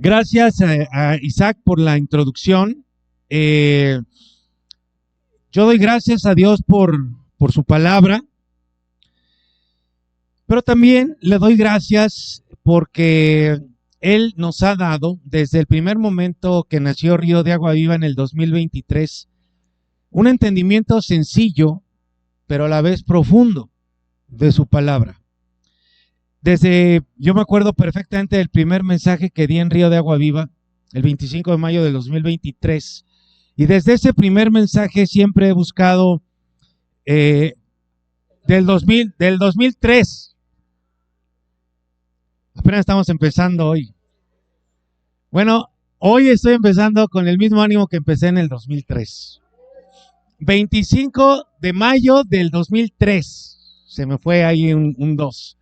Gracias a Isaac por la introducción. Eh, yo doy gracias a Dios por su palabra, pero también le doy gracias porque Él nos ha dado, desde el primer momento que nació Río de Agua Viva en el 2023, un entendimiento sencillo, pero a la vez profundo de su palabra. Yo me acuerdo perfectamente del primer mensaje que di en Río de Agua Viva, el 25 de mayo del 2023, y desde ese primer mensaje siempre he buscado del 2003. Apenas estamos empezando hoy. Bueno, hoy estoy empezando con el mismo ánimo que empecé en el 2003. 25 de mayo del 2003. Se me fue ahí un 2.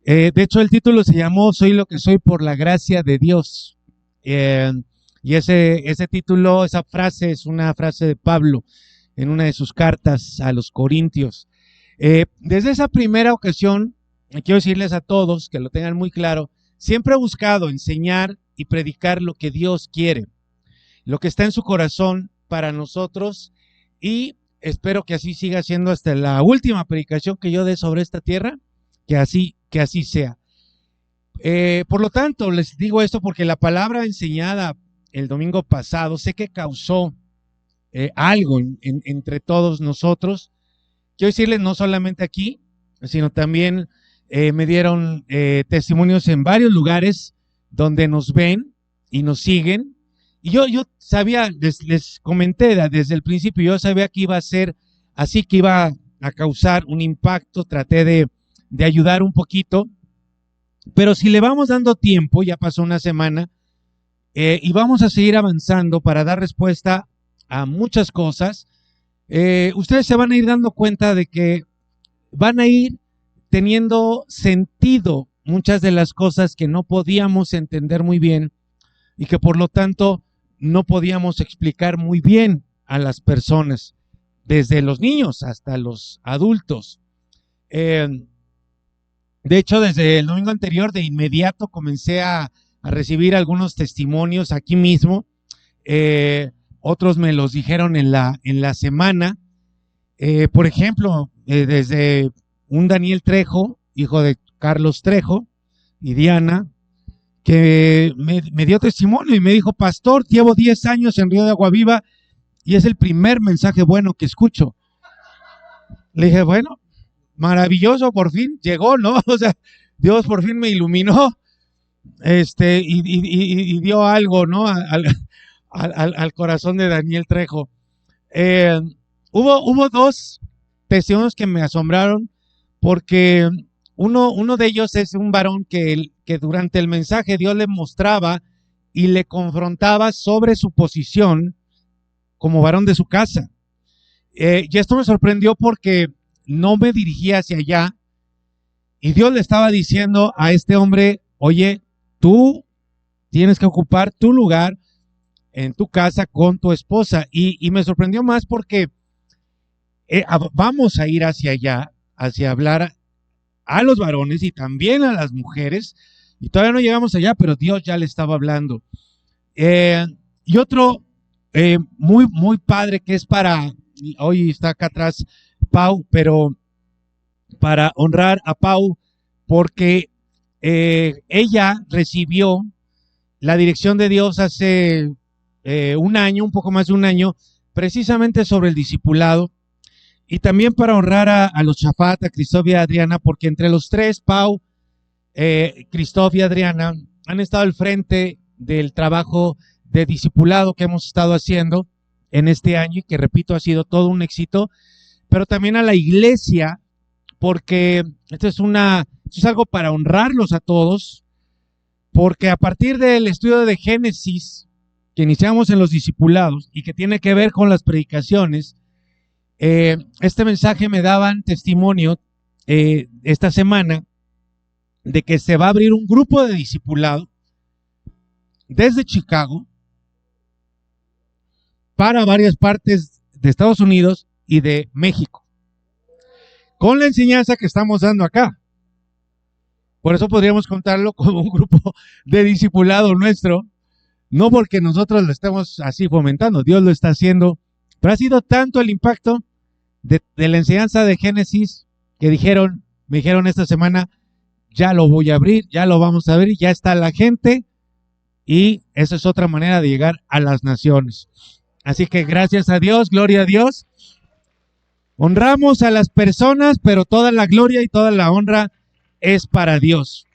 De hecho, el título se llamó Soy lo que soy por la gracia de Dios. Y ese título, esa frase es una frase de Pablo en una de sus cartas a los Corintios. Desde esa primera ocasión, quiero decirles a todos que lo tengan muy claro, siempre he buscado enseñar y predicar lo que Dios quiere, lo que está en su corazón para nosotros, y espero que así siga siendo hasta la última predicación que yo dé sobre esta tierra, que así sea. Por lo tanto, les digo esto porque la palabra enseñada el domingo pasado sé que causó algo entre todos nosotros. Quiero decirles, no solamente aquí, sino también me dieron testimonios en varios lugares donde nos ven y nos siguen. Y yo sabía, les comenté desde el principio, yo sabía que iba a ser así, que iba a causar un impacto. Traté de ayudar un poquito, pero si le vamos dando tiempo, ya pasó una semana, y vamos a seguir avanzando para dar respuesta a muchas cosas. Ustedes se van a ir dando cuenta de que van a ir teniendo sentido muchas de las cosas que no podíamos entender muy bien y que por lo tanto no podíamos explicar muy bien a las personas, desde los niños hasta los adultos. De hecho, desde el domingo anterior, de inmediato comencé a recibir algunos testimonios aquí mismo. Otros me los dijeron en la semana. Por ejemplo, desde un Daniel Trejo, hijo de Carlos Trejo y Diana, que me dio testimonio y me dijo: pastor, llevo 10 años en Río de Agua Viva y es el primer mensaje bueno que escucho. Le dije, bueno, maravilloso, por fin llegó, ¿no? O sea, Dios por fin me iluminó, y dio algo, ¿no? Al corazón de Daniel Trejo. Hubo dos testimonios que me asombraron, porque uno de ellos es un varón que durante el mensaje Dios le mostraba y le confrontaba sobre su posición como varón de su casa. Y esto me sorprendió porque no me dirigía hacia allá, y Dios le estaba diciendo a este hombre: oye, tú tienes que ocupar tu lugar en tu casa con tu esposa. Y me sorprendió más porque vamos a ir hacia allá, hacia hablar a los varones y también a las mujeres, y todavía no llegamos allá, pero Dios ya le estaba hablando. Y otro muy, muy padre, que es para, hoy está acá atrás Pau, pero para honrar a Pau, porque ella recibió la dirección de Dios hace un año, un poco más de un año, precisamente sobre el discipulado. Y también para honrar a los Chafat, a Cristóbal y a Adriana, porque entre los tres, Pau, Cristóbal y Adriana, han estado al frente del trabajo de discipulado que hemos estado haciendo en este año, y que, repito, ha sido todo un éxito. Pero también a la iglesia, porque esto es algo para honrarlos a todos, porque a partir del estudio de Génesis que iniciamos en los discipulados y que tiene que ver con las predicaciones, este mensaje me daban testimonio esta semana de que se va a abrir un grupo de discipulado desde Chicago para varias partes de Estados Unidos y de México, con la enseñanza que estamos dando acá. Por eso podríamos contarlo como un grupo de discipulado nuestro, no porque nosotros lo estemos así fomentando, Dios lo está haciendo, pero ha sido tanto el impacto de la enseñanza de Génesis que me dijeron esta semana, ya lo voy a abrir, ya lo vamos a abrir, ya está la gente, y esa es otra manera de llegar a las naciones. Así que gracias a Dios, gloria a Dios. Honramos a las personas, pero toda la gloria y toda la honra es para Dios.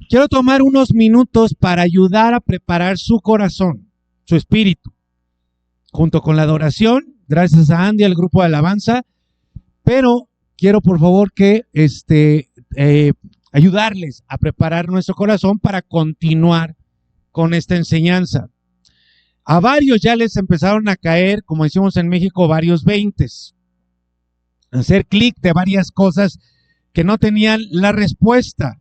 Quiero tomar unos minutos para ayudar a preparar su corazón, su espíritu, junto con la adoración, gracias a Andy, al grupo de alabanza, pero quiero por favor que ayudarles a preparar nuestro corazón para continuar con esta enseñanza. A varios ya les empezaron a caer, como decimos en México, varios veintes, hacer clic de varias cosas que no tenían la respuesta.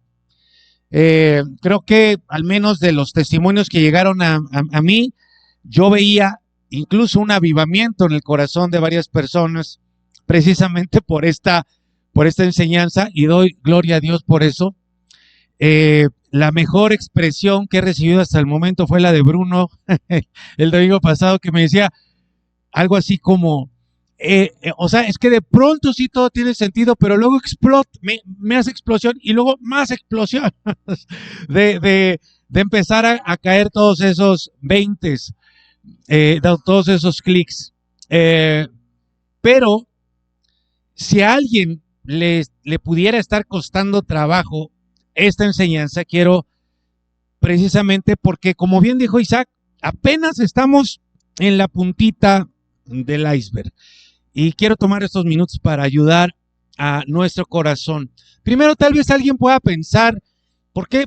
Creo que al menos de los testimonios que llegaron a mí, yo veía incluso un avivamiento en el corazón de varias personas precisamente por esta enseñanza, y doy gloria a Dios por eso. La mejor expresión que he recibido hasta el momento fue la de Bruno el domingo pasado, que me decía algo así como, o sea, es que de pronto sí todo tiene sentido, pero luego explota, me hace explosión y luego más explosión de empezar a caer todos esos veintes, todos esos clics. Pero si a alguien le pudiera estar costando trabajo esta enseñanza, quiero precisamente porque, como bien dijo Isaac, apenas estamos en la puntita del iceberg. Y quiero tomar estos minutos para ayudar a nuestro corazón. Primero, tal vez alguien pueda pensar, ¿por qué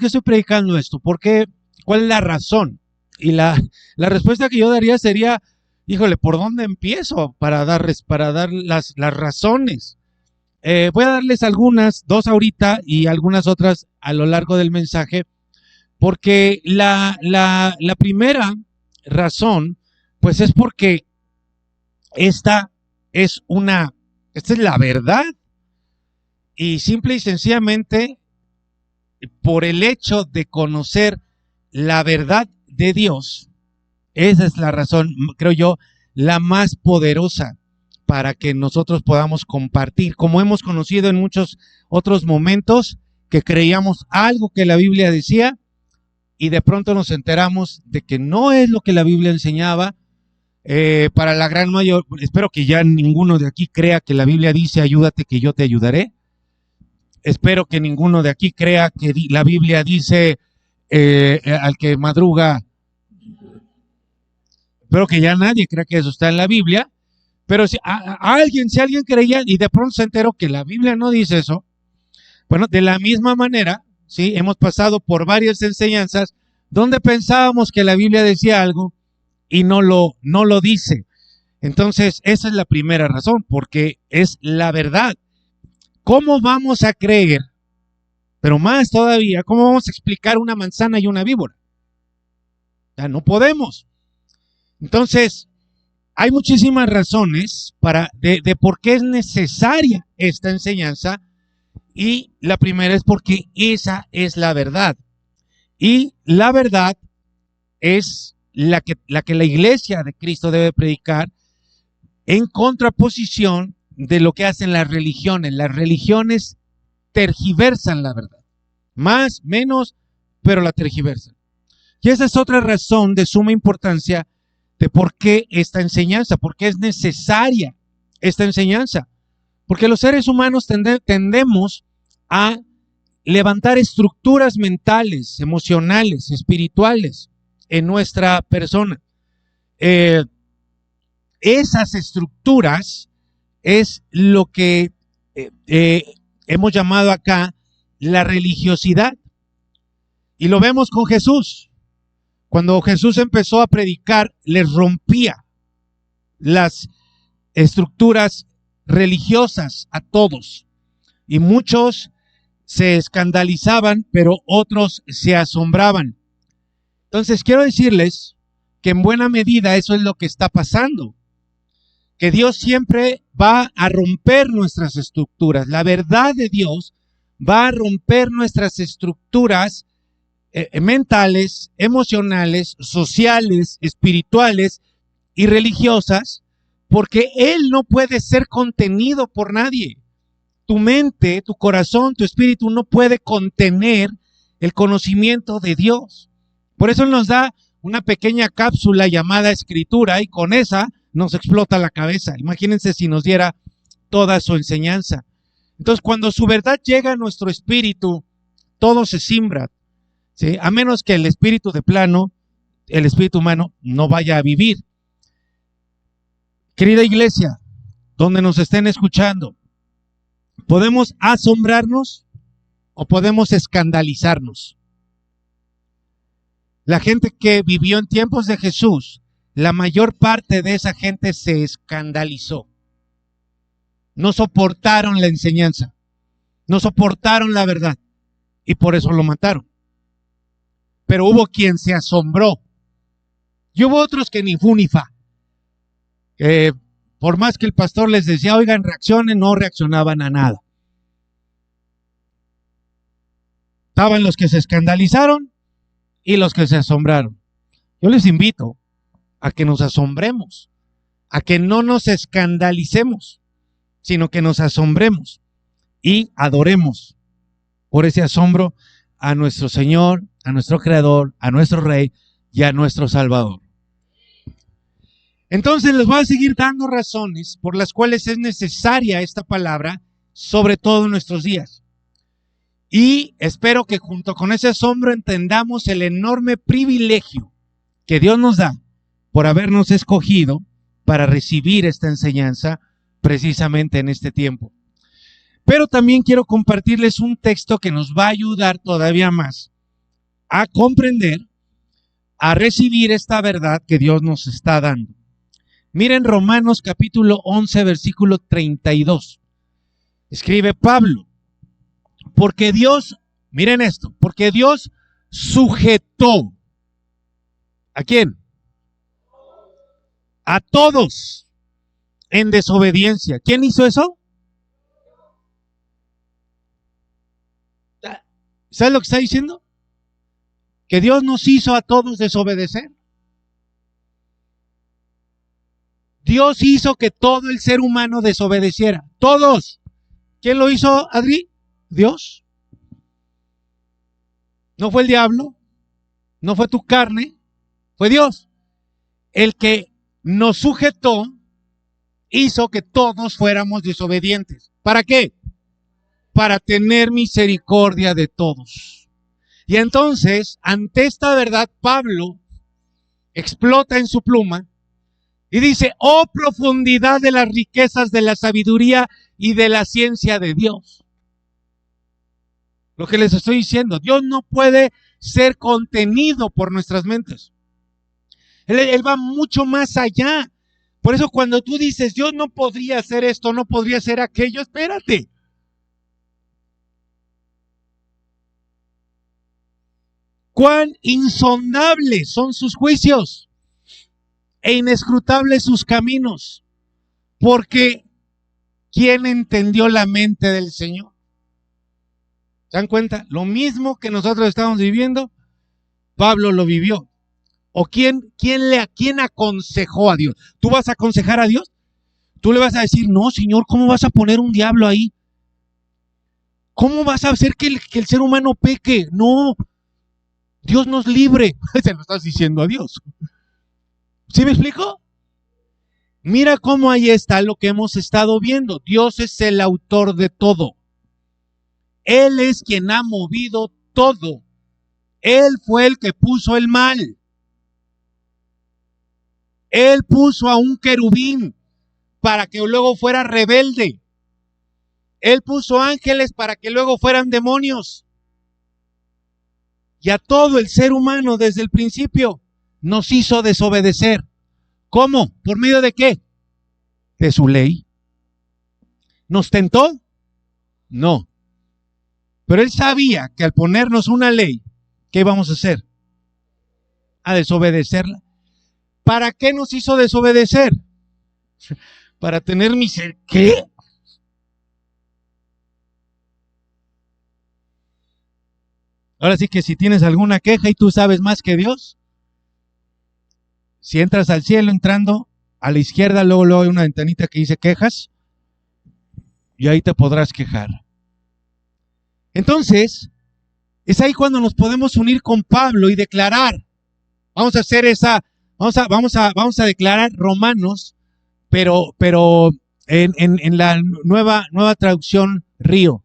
estoy predicando esto? ¿Cuál es la razón? Y la respuesta que yo daría sería, híjole, ¿por dónde empiezo para dar las razones? Voy a darles dos ahorita y algunas otras a lo largo del mensaje, porque la primera razón, pues es porque esta es la verdad, y simple y sencillamente por el hecho de conocer la verdad de Dios, esa es la razón, creo yo, la más poderosa para que nosotros podamos compartir, como hemos conocido en muchos otros momentos, que creíamos algo que la Biblia decía y de pronto nos enteramos de que no es lo que la Biblia enseñaba. Para la gran mayoría, espero que ya ninguno de aquí crea que la Biblia dice ayúdate que yo te ayudaré. Espero que ninguno de aquí crea que la Biblia dice al que madruga. Espero que ya nadie crea que eso está en la Biblia. Pero si alguien creía y de pronto se enteró que la Biblia no dice eso, bueno, de la misma manera, sí, hemos pasado por varias enseñanzas donde pensábamos que la Biblia decía algo y no lo dice. Entonces, esa es la primera razón, porque es la verdad. ¿Cómo vamos a creer? Pero más todavía, ¿cómo vamos a explicar una manzana y una víbora? Ya no podemos. Entonces, hay muchísimas razones de por qué es necesaria esta enseñanza, y la primera es porque esa es la verdad. Y la verdad es la que la iglesia de Cristo debe predicar, en contraposición de lo que hacen las religiones. Las religiones tergiversan la verdad, más, menos, pero la tergiversan. Y esa es otra razón de suma importancia de por qué esta enseñanza, por qué es necesaria esta enseñanza. Porque los seres humanos tendemos a levantar estructuras mentales, emocionales, espirituales en nuestra persona. Esas estructuras es lo que hemos llamado acá la religiosidad. Y lo vemos con Jesús. Cuando Jesús empezó a predicar, les rompía las estructuras religiosas a todos. Y muchos se escandalizaban, pero otros se asombraban. Entonces quiero decirles que en buena medida eso es lo que está pasando. Que Dios siempre va a romper nuestras estructuras. La verdad de Dios va a romper nuestras estructuras mentales, emocionales, sociales, espirituales y religiosas, porque Él no puede ser contenido por nadie. Tu mente, tu corazón, tu espíritu no puede contener el conocimiento de Dios. Por eso Él nos da una pequeña cápsula llamada Escritura y con esa nos explota la cabeza. Imagínense si nos diera toda su enseñanza. Entonces, cuando su verdad llega a nuestro espíritu, todo se simbra, ¿sí? A menos que el espíritu de plano, el espíritu humano, no vaya a vivir. Querida iglesia, donde nos estén escuchando, ¿podemos asombrarnos o podemos escandalizarnos? La gente que vivió en tiempos de Jesús, la mayor parte de esa gente se escandalizó. No soportaron la enseñanza, no soportaron la verdad y por eso lo mataron. Pero hubo quien se asombró y hubo otros que ni fu ni fa. Por más que el pastor les decía, oigan, reaccionen, no reaccionaban a nada. Estaban los que se escandalizaron y los que se asombraron. Yo les invito a que nos asombremos, a que no nos escandalicemos, sino que nos asombremos y adoremos por ese asombro a nuestro Señor, a nuestro Creador, a nuestro Rey y a nuestro Salvador. Entonces les voy a seguir dando razones por las cuales es necesaria esta palabra, sobre todo en nuestros días. Y espero que junto con ese asombro entendamos el enorme privilegio que Dios nos da por habernos escogido para recibir esta enseñanza precisamente en este tiempo. Pero también quiero compartirles un texto que nos va a ayudar todavía más a comprender, a recibir esta verdad que Dios nos está dando. Miren Romanos capítulo 11, versículo 32. Escribe Pablo, porque Dios, miren esto, porque Dios sujetó, ¿a quién? A todos en desobediencia. ¿Quién hizo eso? ¿Sabes lo que está diciendo? Que Dios nos hizo a todos desobedecer. Dios hizo que todo el ser humano desobedeciera. Todos. ¿Quién lo hizo, Adri? Dios. No fue el diablo, no fue tu carne, fue Dios. El que nos sujetó hizo que todos fuéramos desobedientes. ¿Para qué? Para tener misericordia de todos. Y entonces, ante esta verdad, Pablo explota en su pluma y dice, oh profundidad de las riquezas de la sabiduría y de la ciencia de Dios. Lo que les estoy diciendo, Dios no puede ser contenido por nuestras mentes. Él va mucho más allá. Por eso cuando tú dices, Dios no podría hacer esto, no podría hacer aquello, espérate. Cuán insondables son sus juicios e inescrutables sus caminos, porque ¿quién entendió la mente del Señor? ¿Se dan cuenta? Lo mismo que nosotros estamos viviendo, Pablo lo vivió. ¿O quién aconsejó a Dios? ¿Tú vas a aconsejar a Dios? Tú le vas a decir, no, Señor, ¿cómo vas a poner un diablo ahí? ¿Cómo vas a hacer que el ser humano peque? No, Dios nos libre. Se lo estás diciendo a Dios. ¿Sí me explico? Mira cómo ahí está lo que hemos estado viendo. Dios es el autor de todo. Él es quien ha movido todo. Él fue el que puso el mal. Él puso a un querubín para que luego fuera rebelde. Él puso ángeles para que luego fueran demonios. Y a todo el ser humano desde el principio nos hizo desobedecer. ¿Cómo? ¿Por medio de qué? De su ley. ¿Nos tentó? No. Pero Él sabía que al ponernos una ley, ¿qué íbamos a hacer? A desobedecerla. ¿Para qué nos hizo desobedecer? Para tener misericordia. ¿Qué? Ahora sí que si tienes alguna queja y tú sabes más que Dios, si entras al cielo entrando a la izquierda, luego hay una ventanita que dice quejas y ahí te podrás quejar. Entonces, es ahí cuando nos podemos unir con Pablo y declarar. Vamos a hacer vamos a declarar Romanos, pero en la nueva traducción Río.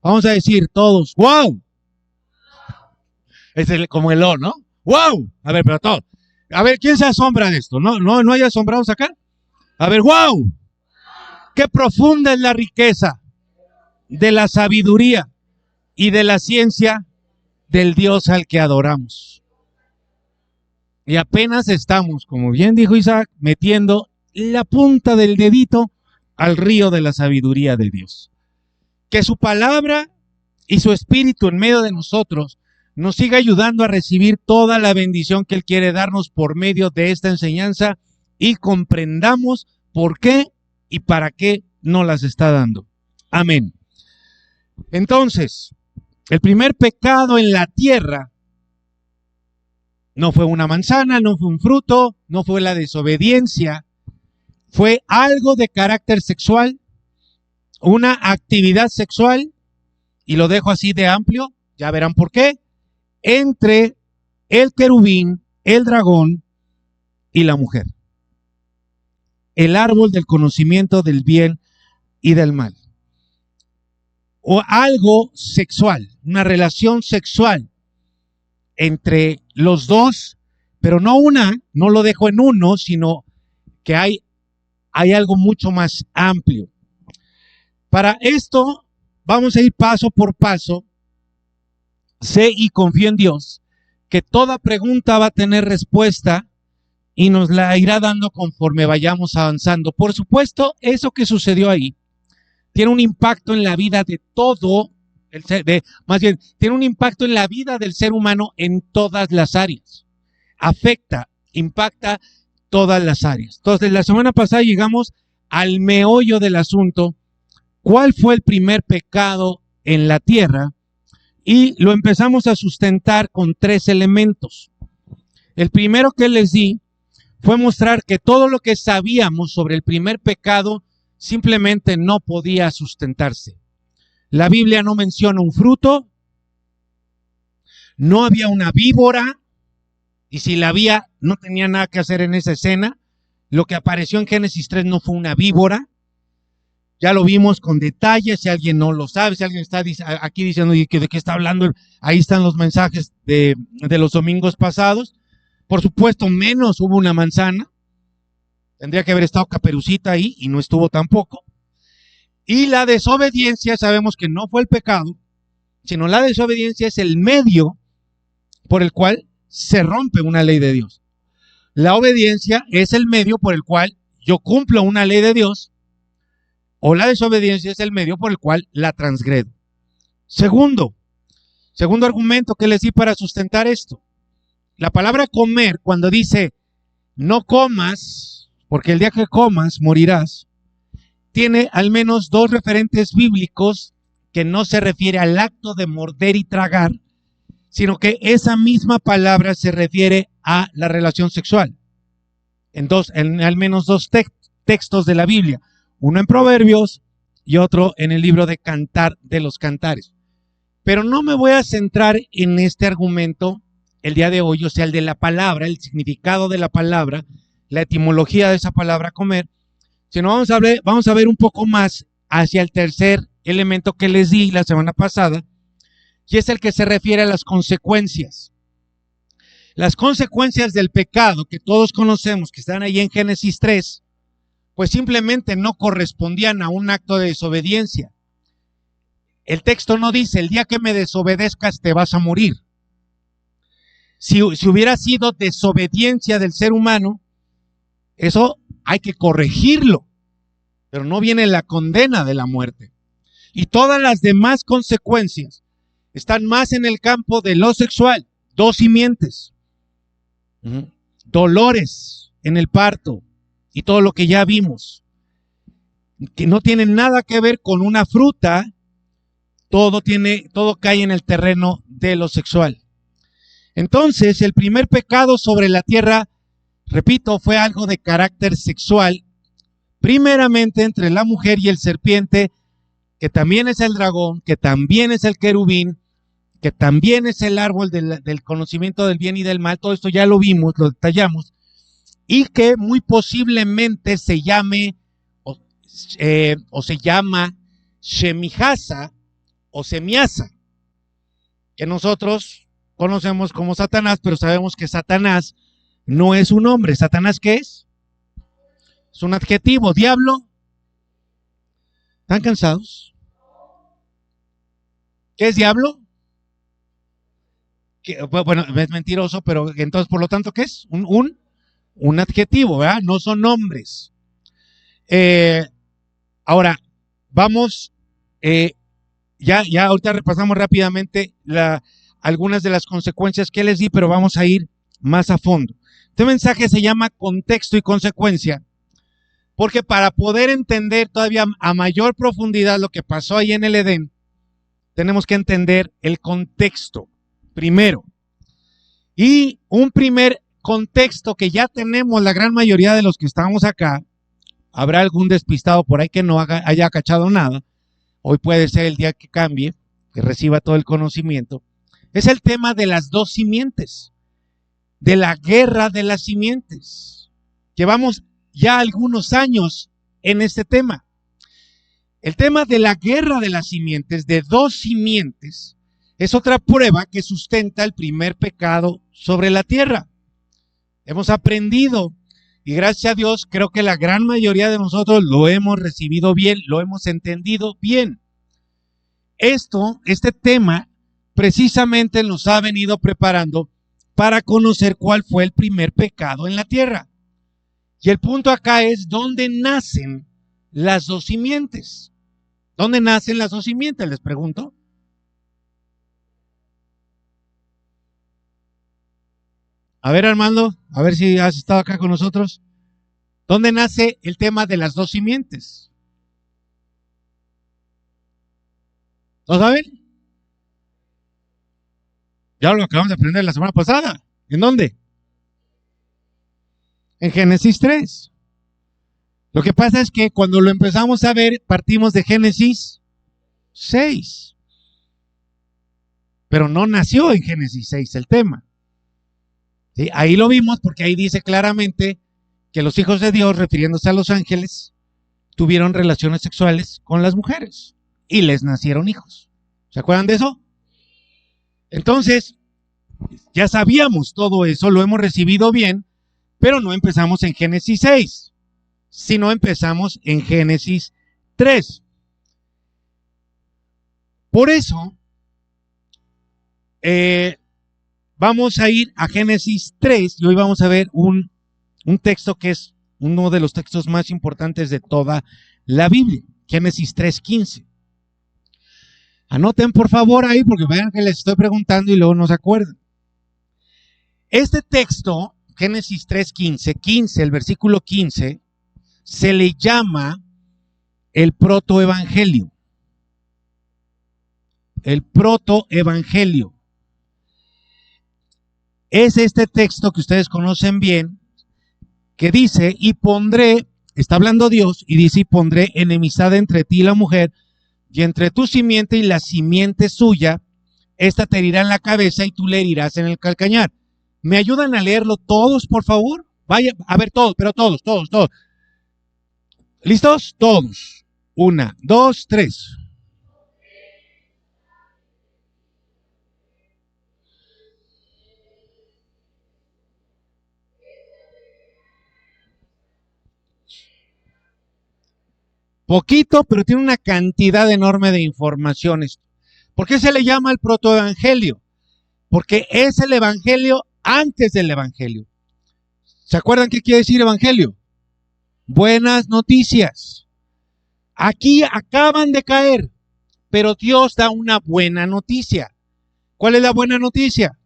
Vamos a decir todos, ¡wow! Es como el O, ¿no? ¡Wow! A ver, pero todos. A ver, ¿quién se asombra de esto? ¿No hay asombrados acá? A ver, ¡wow! ¡Qué profunda es la riqueza de la sabiduría y de la ciencia del Dios al que adoramos! Y apenas estamos, como bien dijo Isaac, metiendo la punta del dedito al río de la sabiduría de Dios. Que su palabra y su espíritu en medio de nosotros nos siga ayudando a recibir toda la bendición que Él quiere darnos por medio de esta enseñanza y comprendamos por qué y para qué nos las está dando. Amén. Entonces, el primer pecado en la tierra no fue una manzana, no fue un fruto, no fue la desobediencia, fue algo de carácter sexual, una actividad sexual, y lo dejo así de amplio, ya verán por qué, entre el querubín, el dragón y la mujer. El árbol del conocimiento del bien y del mal. O algo sexual, una relación sexual entre los dos, pero no lo dejo en uno, sino que hay algo mucho más amplio. Para esto vamos a ir paso por paso. Sé y confío en Dios que toda pregunta va a tener respuesta y nos la irá dando conforme vayamos avanzando. Por supuesto, eso que sucedió ahí tiene un impacto en la vida de todo el ser, tiene un impacto en la vida del ser humano en todas las áreas. Impacta todas las áreas. Entonces, la semana pasada llegamos al meollo del asunto. ¿Cuál fue el primer pecado en la tierra? Y lo empezamos a sustentar con 3 elementos. El primero que les di fue mostrar que todo lo que sabíamos sobre el primer pecado simplemente no podía sustentarse. La Biblia no menciona un fruto, no había una víbora, y si la había, no tenía nada que hacer en esa escena. Lo que apareció en Génesis 3 no fue una víbora. Ya lo vimos con detalle, si alguien no lo sabe, si alguien está aquí diciendo de qué está hablando, ahí están los mensajes de los domingos pasados. Por supuesto, menos hubo una manzana. Tendría que haber estado Caperucita ahí y no estuvo tampoco. Y la desobediencia, sabemos que no fue el pecado, sino la desobediencia es el medio por el cual se rompe una ley de Dios. La obediencia es el medio por el cual yo cumplo una ley de Dios, o la desobediencia es el medio por el cual la transgredo. Segundo argumento que les di para sustentar esto. La palabra comer, cuando dice no comas, porque el día que comas morirás, tiene al menos 2 referentes bíblicos que no se refiere al acto de morder y tragar, sino que esa misma palabra se refiere a la relación sexual. En al menos 2 textos de la Biblia. Uno en Proverbios y otro en el libro de Cantar de los Cantares. Pero no me voy a centrar en este argumento el día de hoy, o sea, el de la palabra, el significado de la palabra, la etimología de esa palabra comer, sino vamos a ver un poco más hacia el tercer elemento que les di la semana pasada, y es el que se refiere a las consecuencias. Las consecuencias del pecado que todos conocemos, que están ahí en Génesis 3, pues simplemente no correspondían a un acto de desobediencia. El texto no dice, el día que me desobedezcas te vas a morir. Si hubiera sido desobediencia del ser humano, eso hay que corregirlo, pero no viene la condena de la muerte. Y todas las demás consecuencias están más en el campo de lo sexual. 2 simientes, dolores en el parto y todo lo que ya vimos, que no tienen nada que ver con una fruta todo cae en el terreno de lo sexual. Entonces, el primer pecado sobre la tierra, repito, fue algo de carácter sexual, primeramente entre la mujer y el serpiente, que también es el dragón, que también es el querubín, que también es el árbol del conocimiento del bien y del mal. Todo esto ya lo vimos, lo detallamos, y que muy posiblemente se llame o se llama Shemijasa o Semiasa, que nosotros conocemos como Satanás, pero sabemos que Satanás no es un nombre. ¿Satanás qué es? Es un adjetivo. Diablo. ¿Están cansados? ¿Qué es diablo? Bueno, es mentiroso, pero entonces, por lo tanto, ¿qué es? Un adjetivo, ¿verdad? No son nombres. Ahora, vamos, ya ahorita repasamos rápidamente algunas de las consecuencias que les di, pero vamos a ir más a fondo. Este mensaje se llama contexto y consecuencia, porque para poder entender todavía a mayor profundidad lo que pasó ahí en el Edén, tenemos que entender el contexto primero. Y un primer contexto que ya tenemos la gran mayoría de los que estamos acá, habrá algún despistado por ahí que no haya cachado nada, hoy puede ser el día que cambie, que reciba todo el conocimiento, es el tema de las dos simientes, de la guerra de las simientes. Llevamos ya algunos años en este tema. El tema de la guerra de las simientes, de dos simientes, es otra prueba que sustenta el primer pecado sobre la tierra. Hemos aprendido y gracias a Dios creo que la gran mayoría de nosotros lo hemos recibido bien, lo hemos entendido bien. Este tema precisamente nos ha venido preparando para conocer cuál fue el primer pecado en la tierra. Y el punto acá es dónde nacen las dos simientes. ¿Dónde nacen las dos simientes? Les pregunto. A ver, Armando, a ver si has estado acá con nosotros. ¿Dónde nace el tema de las dos simientes? ¿Lo saben? Ya lo acabamos de aprender la semana pasada. ¿En dónde? En Génesis 3. Lo que pasa es que cuando lo empezamos a ver, partimos de Génesis 6. Pero no nació en Génesis 6 el tema. ¿Sí? Ahí lo vimos porque ahí dice claramente que los hijos de Dios, refiriéndose a los ángeles, tuvieron relaciones sexuales con las mujeres y les nacieron hijos. ¿Se acuerdan de eso? Entonces, ya sabíamos todo eso, lo hemos recibido bien, pero no empezamos en Génesis 6, sino empezamos en Génesis 3. Por eso, vamos a ir a Génesis 3 y hoy vamos a ver un texto que es uno de los textos más importantes de toda la Biblia, Génesis 3:15. Anoten por favor ahí porque vean que les estoy preguntando y luego no se acuerdan. Este texto, Génesis 3:15, el versículo 15, se le llama el protoevangelio. El protoevangelio. Es este texto que ustedes conocen bien, que dice, y pondré, está hablando Dios, y dice, y pondré enemistad entre ti y la mujer, y entre tu simiente y la simiente suya, esta te herirá en la cabeza y tú le herirás en el calcañar. ¿Me ayudan a leerlo todos, por favor? Vaya, a ver, todos, pero todos. ¿Listos? Todos. 1, 2, 3. Poquito, pero tiene una cantidad enorme de informaciones. ¿Por qué se le llama el protoevangelio? Porque es el evangelio antes del evangelio. ¿Se acuerdan qué quiere decir evangelio? Buenas noticias. Aquí acaban de caer, pero Dios da una buena noticia. ¿Cuál es la buena noticia?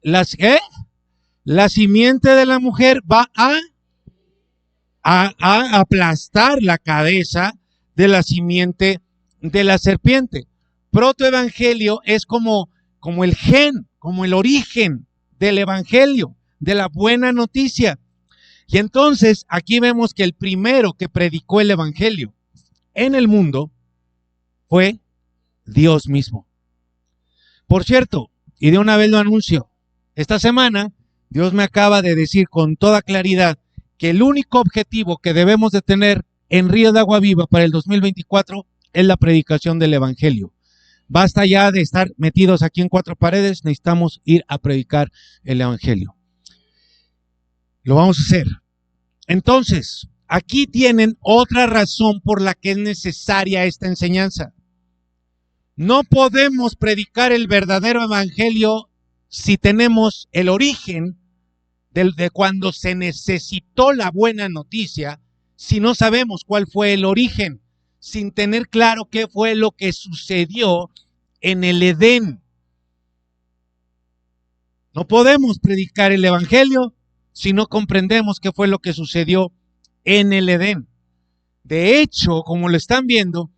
La simiente de la mujer va a aplastar la cabeza de la simiente de la serpiente. Protoevangelio es como el gen, como el origen del evangelio, de la buena noticia. Y entonces aquí vemos que el primero que predicó el evangelio en el mundo fue Dios mismo. Por cierto, y de una vez lo anuncio, esta semana Dios me acaba de decir con toda claridad que el único objetivo que debemos de tener en Río de Agua Viva para el 2024 es la predicación del evangelio. Basta ya de estar metidos aquí en cuatro paredes, necesitamos ir a predicar el evangelio. Lo vamos a hacer. Entonces, aquí tienen otra razón por la que es necesaria esta enseñanza. No podemos predicar el verdadero evangelio si tenemos el origen de cuando se necesitó la buena noticia, si no sabemos cuál fue el origen, sin tener claro qué fue lo que sucedió en el Edén. No podemos predicar el evangelio si no comprendemos qué fue lo que sucedió en el Edén. De hecho, como lo están viendo,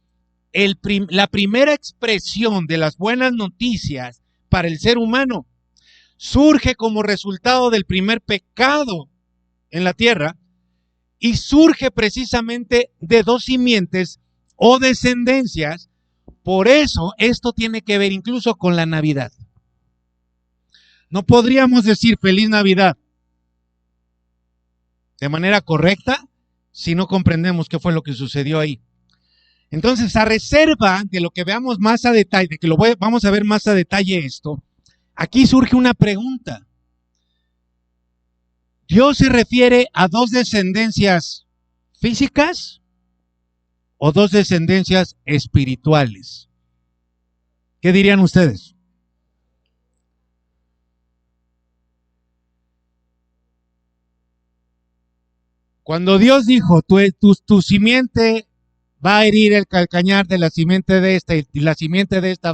la primera expresión de las buenas noticias para el ser humano surge como resultado del primer pecado en la tierra y surge precisamente de dos simientes o descendencias. Por eso esto tiene que ver incluso con la Navidad. No podríamos decir feliz Navidad de manera correcta si no comprendemos qué fue lo que sucedió ahí. Entonces, a reserva de lo que veamos más a detalle, de que vamos a ver más a detalle esto, aquí surge una pregunta. ¿Dios se refiere a dos descendencias físicas o dos descendencias espirituales? ¿Qué dirían ustedes? Cuando Dios dijo, tu simiente va a herir el calcañar de la simiente de esta y la simiente de esta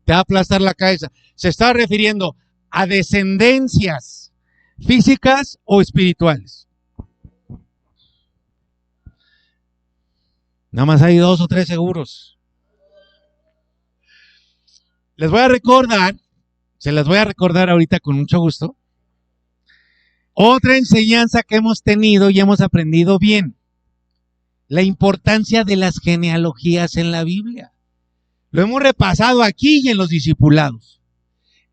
te va a aplastar la cabeza, se está refiriendo a descendencias físicas o espirituales. Nada más hay 2 o 3 seguros. Les voy a recordar, se las voy a recordar ahorita con mucho gusto, otra enseñanza que hemos tenido y hemos aprendido bien: la importancia de las genealogías en la Biblia. Lo hemos repasado aquí y en los discipulados.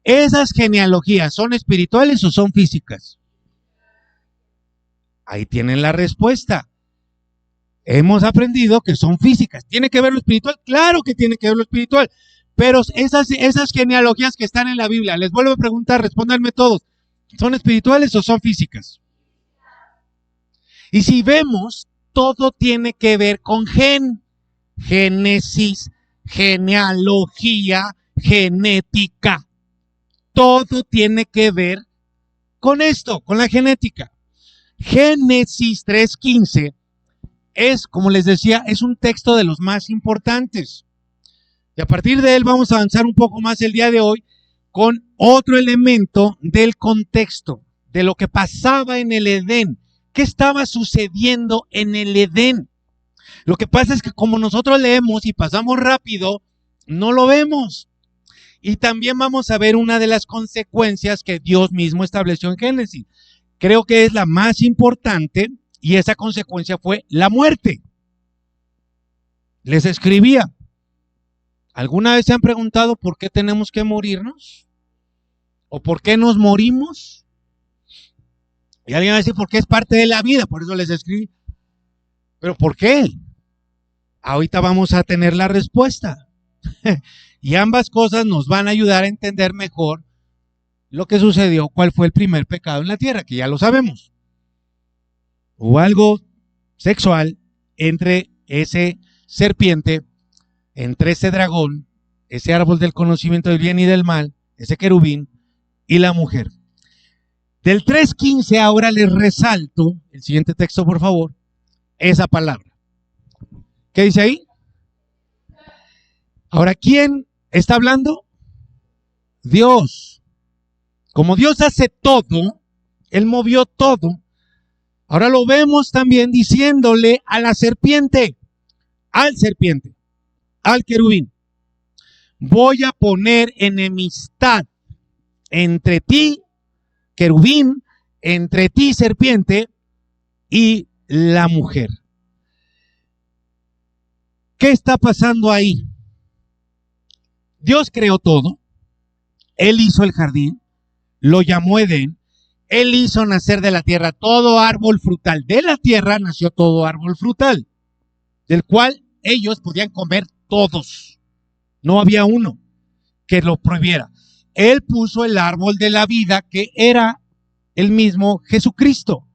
¿Esas genealogías son espirituales o son físicas? Ahí tienen la respuesta. Hemos aprendido que son físicas. ¿Tiene que ver lo espiritual? Claro que tiene que ver lo espiritual. Pero esas genealogías que están en la Biblia, les vuelvo a preguntar, respóndanme todos, ¿son espirituales o son físicas? Y si vemos, todo tiene que ver con génesis, genealogía, genética. Todo tiene que ver con esto, con la genética. Génesis 3:15 es, como les decía, es un texto de los más importantes. Y a partir de él vamos a avanzar un poco más el día de hoy con otro elemento del contexto, de lo que pasaba en el Edén. ¿Qué estaba sucediendo en el Edén? Lo que pasa es que como nosotros leemos y pasamos rápido, no lo vemos. Y también vamos a ver una de las consecuencias que Dios mismo estableció en Génesis. Creo que es la más importante y esa consecuencia fue la muerte. Les escribía, ¿alguna vez se han preguntado por qué tenemos que morirnos? ¿O por qué nos morimos? Y alguien va a decir, porque es parte de la vida, por eso les escribí. ¿Pero por qué? Ahorita vamos a tener la respuesta. Y ambas cosas nos van a ayudar a entender mejor lo que sucedió, cuál fue el primer pecado en la tierra, que ya lo sabemos. Hubo algo sexual entre ese serpiente, entre ese dragón, ese árbol del conocimiento del bien y del mal, ese querubín y la mujer. Del 3:15 ahora les resalto, el siguiente texto por favor, esa palabra. ¿Qué dice ahí? Ahora, ¿quién está hablando? Dios. Como Dios hace todo, Él movió todo. Ahora lo vemos también diciéndole a la serpiente, al serpiente, al querubín: voy a poner enemistad entre ti, querubín, entre ti, serpiente, y la mujer. ¿Qué está pasando ahí? Dios creó todo. Él hizo el jardín, lo llamó Edén. Él hizo nacer de la tierra todo árbol frutal. De la tierra nació todo árbol frutal, del cual ellos podían comer todos. No había uno que lo prohibiera. Él puso el árbol de la vida, que era el mismo Jesucristo,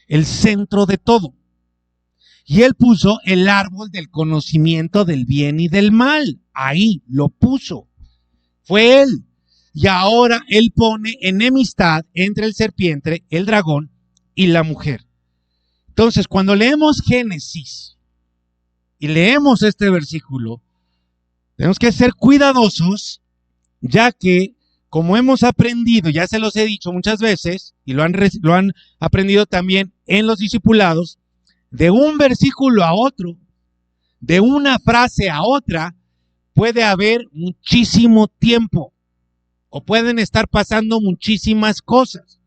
el centro de todo. Y él puso el árbol del conocimiento del bien y del mal. Ahí lo puso. Fue él. Y ahora él pone enemistad entre el serpiente, el dragón y la mujer. Entonces, cuando leemos Génesis y leemos este versículo, tenemos que ser cuidadosos, ya que, como hemos aprendido, ya se los he dicho muchas veces, y lo han aprendido también en los discipulados, de un versículo a otro, de una frase a otra, puede haber muchísimo tiempo, o pueden estar pasando muchísimas cosas.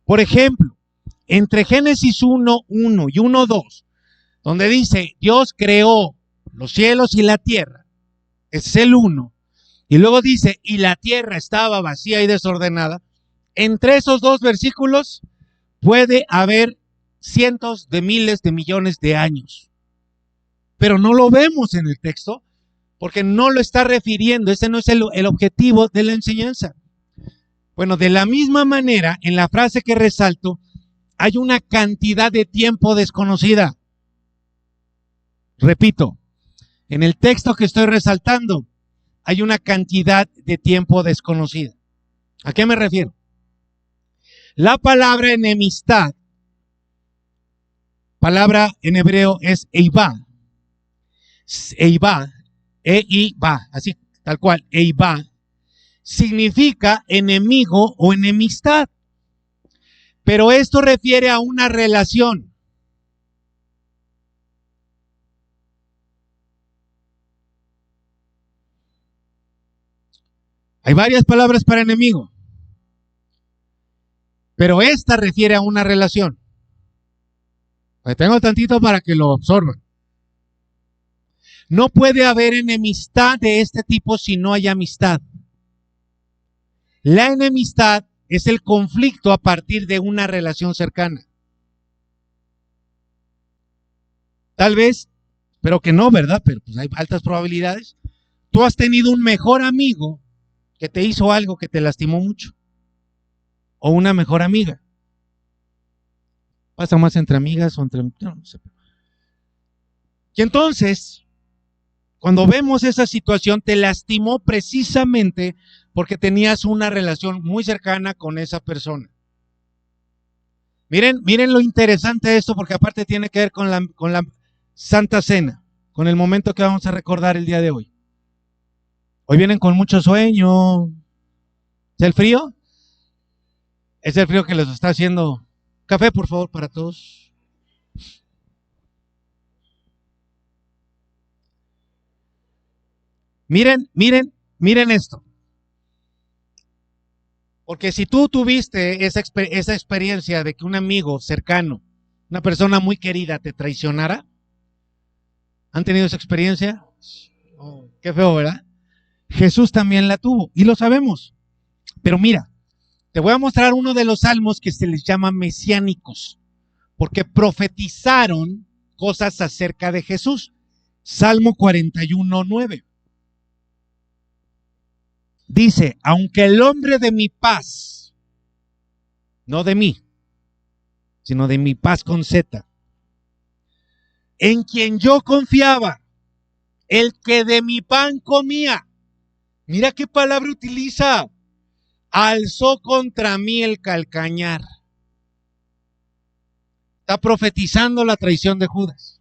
Por ejemplo, entre Génesis 1:1 y 1:2, donde dice Dios creó los cielos y la tierra, ese es el 1, y luego dice y la tierra estaba vacía y desordenada. Entre esos dos versículos puede haber cientos de miles de millones de años, pero no lo vemos en el texto porque no lo está refiriendo. Ese no es el objetivo de la enseñanza. Bueno, de la misma manera, en la frase que resalto, hay una cantidad de tiempo desconocida. Repito, en el texto que estoy resaltando, hay una cantidad de tiempo desconocida. ¿A qué me refiero? La palabra enemistad, palabra en hebreo es eivá. Eivá, E-I-Va, así tal cual, eivá, significa enemigo o enemistad. Pero esto refiere a una relación. Hay varias palabras para enemigo, pero esta refiere a una relación. Pues tengo tantito para que lo absorban. No puede haber enemistad de este tipo si no hay amistad. La enemistad es el conflicto a partir de una relación cercana. Tal vez, pero que no, ¿verdad? Pero pues hay altas probabilidades. Tú has tenido un mejor amigo que te hizo algo que te lastimó mucho. O una mejor amiga. Pasa más entre amigas o entre... No sé. Y entonces, cuando vemos esa situación, te lastimó precisamente porque tenías una relación muy cercana con esa persona. Miren lo interesante de esto, porque aparte tiene que ver con la Santa Cena, con el momento que vamos a recordar el día de hoy. Hoy vienen con mucho sueño. ¿Es el frío? Es el frío que les está haciendo. Café, por favor, para todos. Miren esto. Porque si tú tuviste esa experiencia de que un amigo cercano, una persona muy querida, te traicionara, ¿han tenido esa experiencia? Oh, qué feo, ¿verdad? Jesús también la tuvo, y lo sabemos. Pero mira, te voy a mostrar uno de los salmos que se les llama mesiánicos, porque profetizaron cosas acerca de Jesús. Salmo 41:9. Dice, aunque el hombre de mi paz, no de mí, sino de mi paz con Z, en quien yo confiaba, el que de mi pan comía, mira qué palabra utiliza, alzó contra mí el calcañar. Está profetizando la traición de Judas.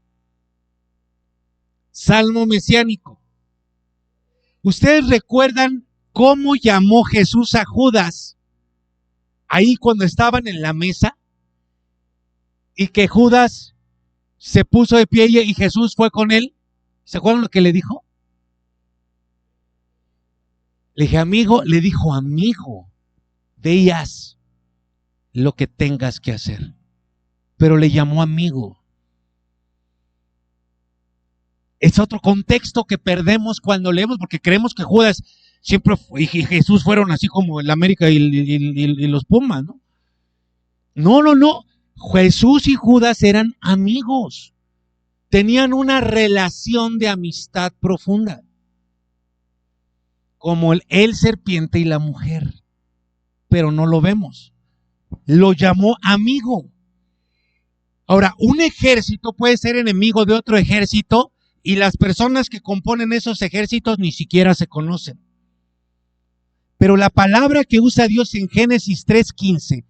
Salmo mesiánico. ¿Ustedes recuerdan cómo llamó Jesús a Judas ahí cuando estaban en la mesa? Y que Judas se puso de pie y Jesús fue con él. ¿Se acuerdan lo que le dijo? Le dije, amigo, le dijo, amigo, ve y haz lo que tengas que hacer. Pero le llamó amigo. Es otro contexto que perdemos cuando leemos, porque creemos que Judas siempre y Jesús fueron así como el América y los Pumas, ¿no? No, no, no. Jesús y Judas eran amigos. Tenían una relación de amistad profunda. Como el serpiente y la mujer. Pero no lo vemos. Lo llamó amigo. Ahora, un ejército puede ser enemigo de otro ejército y las personas que componen esos ejércitos ni siquiera se conocen. Pero la palabra que usa Dios en Génesis 3:15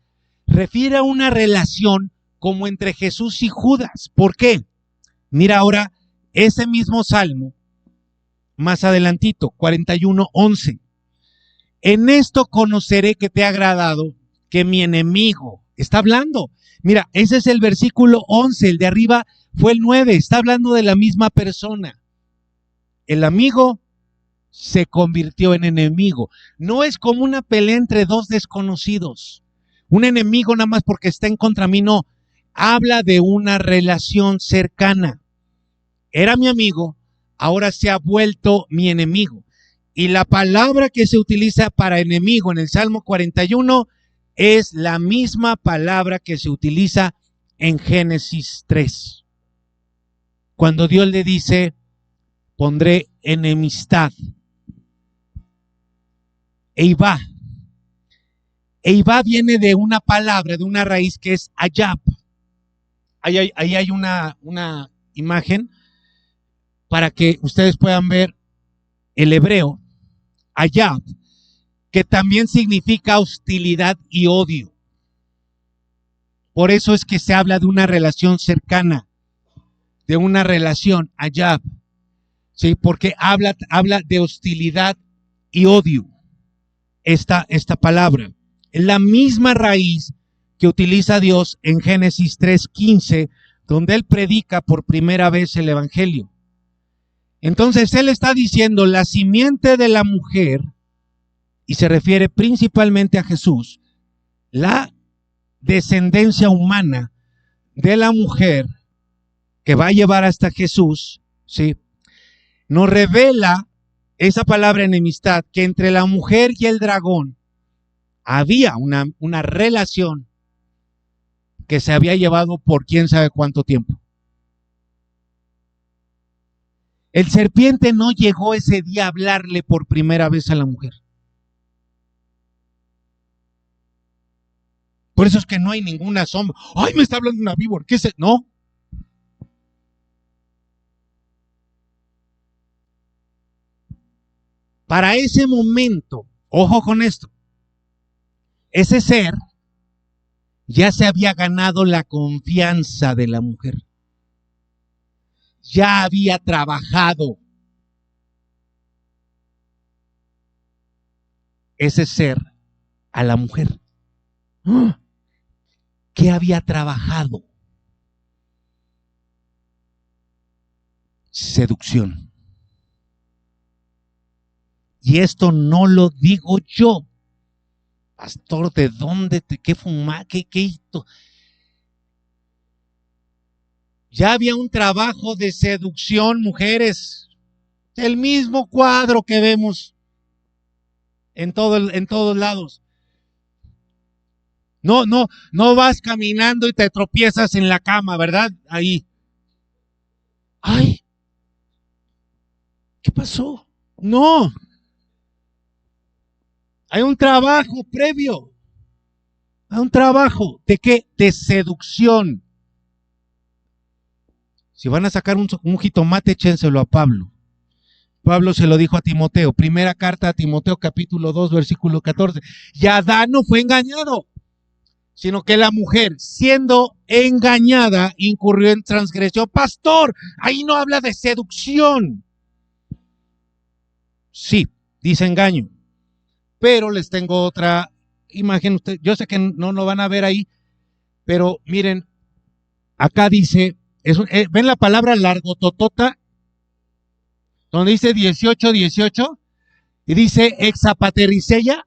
refiere a una relación como entre Jesús y Judas. ¿Por qué? Mira ahora ese mismo salmo, más adelantito, 41:11. En esto conoceré que te ha agradado, que mi enemigo está hablando. Mira, ese es el versículo 11, el de arriba fue el 9, está hablando de la misma persona. El amigo se convirtió en enemigo. No es como una pelea entre dos desconocidos. Un enemigo nada más porque está en contra mí, no. Habla de una relación cercana. Era mi amigo, ahora se ha vuelto mi enemigo. Y la palabra que se utiliza para enemigo en el Salmo 41 es la misma palabra que se utiliza en Génesis 3. Cuando Dios le dice, pondré enemistad. Eivá. Eivá viene de una palabra, de una raíz que es ayab. Ahí hay una imagen para que ustedes puedan ver el hebreo, ayab, que también significa hostilidad y odio. Por eso es que se habla de una relación cercana, de una relación ayab, ¿sí? Porque habla de hostilidad y odio. Esta palabra es la misma raíz que utiliza Dios en Génesis 3:15, donde Él predica por primera vez el Evangelio. Entonces Él está diciendo la simiente de la mujer, y se refiere principalmente a Jesús, la descendencia humana de la mujer que va a llevar hasta Jesús, ¿sí? Nos revela esa palabra enemistad, que entre la mujer y el dragón había una relación que se había llevado por quién sabe cuánto tiempo. El serpiente no llegó ese día a hablarle por primera vez a la mujer. Por eso es que no hay ninguna sombra. ¡Ay, me está hablando una víbora! ¿Qué es eso? No. Para ese momento, ojo con esto, ese ser ya se había ganado la confianza de la mujer. Ya había trabajado ese ser a la mujer. ¿Qué había trabajado? Seducción. Y esto no lo digo yo. Pastor, ¿de dónde? ¿Qué fumar? ¿Qué hizo? Ya había un trabajo de seducción, mujeres. El mismo cuadro que vemos en todos lados. No vas caminando y te tropiezas en la cama, ¿verdad? Ahí. Ay, ¿qué pasó? No. Hay un trabajo previo. Hay un trabajo. ¿De qué? De seducción. Si van a sacar un jitomate, échenselo a Pablo. Pablo se lo dijo a Timoteo. Primera carta a Timoteo, capítulo 2, versículo 14. Y Adán no fue engañado, sino que la mujer, siendo engañada, incurrió en transgresión. Pastor, ahí no habla de seducción. Sí, dice engaño. Pero les tengo otra imagen. Usted, yo sé que no lo van a ver ahí, pero miren, acá dice, ¿ven la palabra largototota? Donde dice 18:18, y dice exapatericella.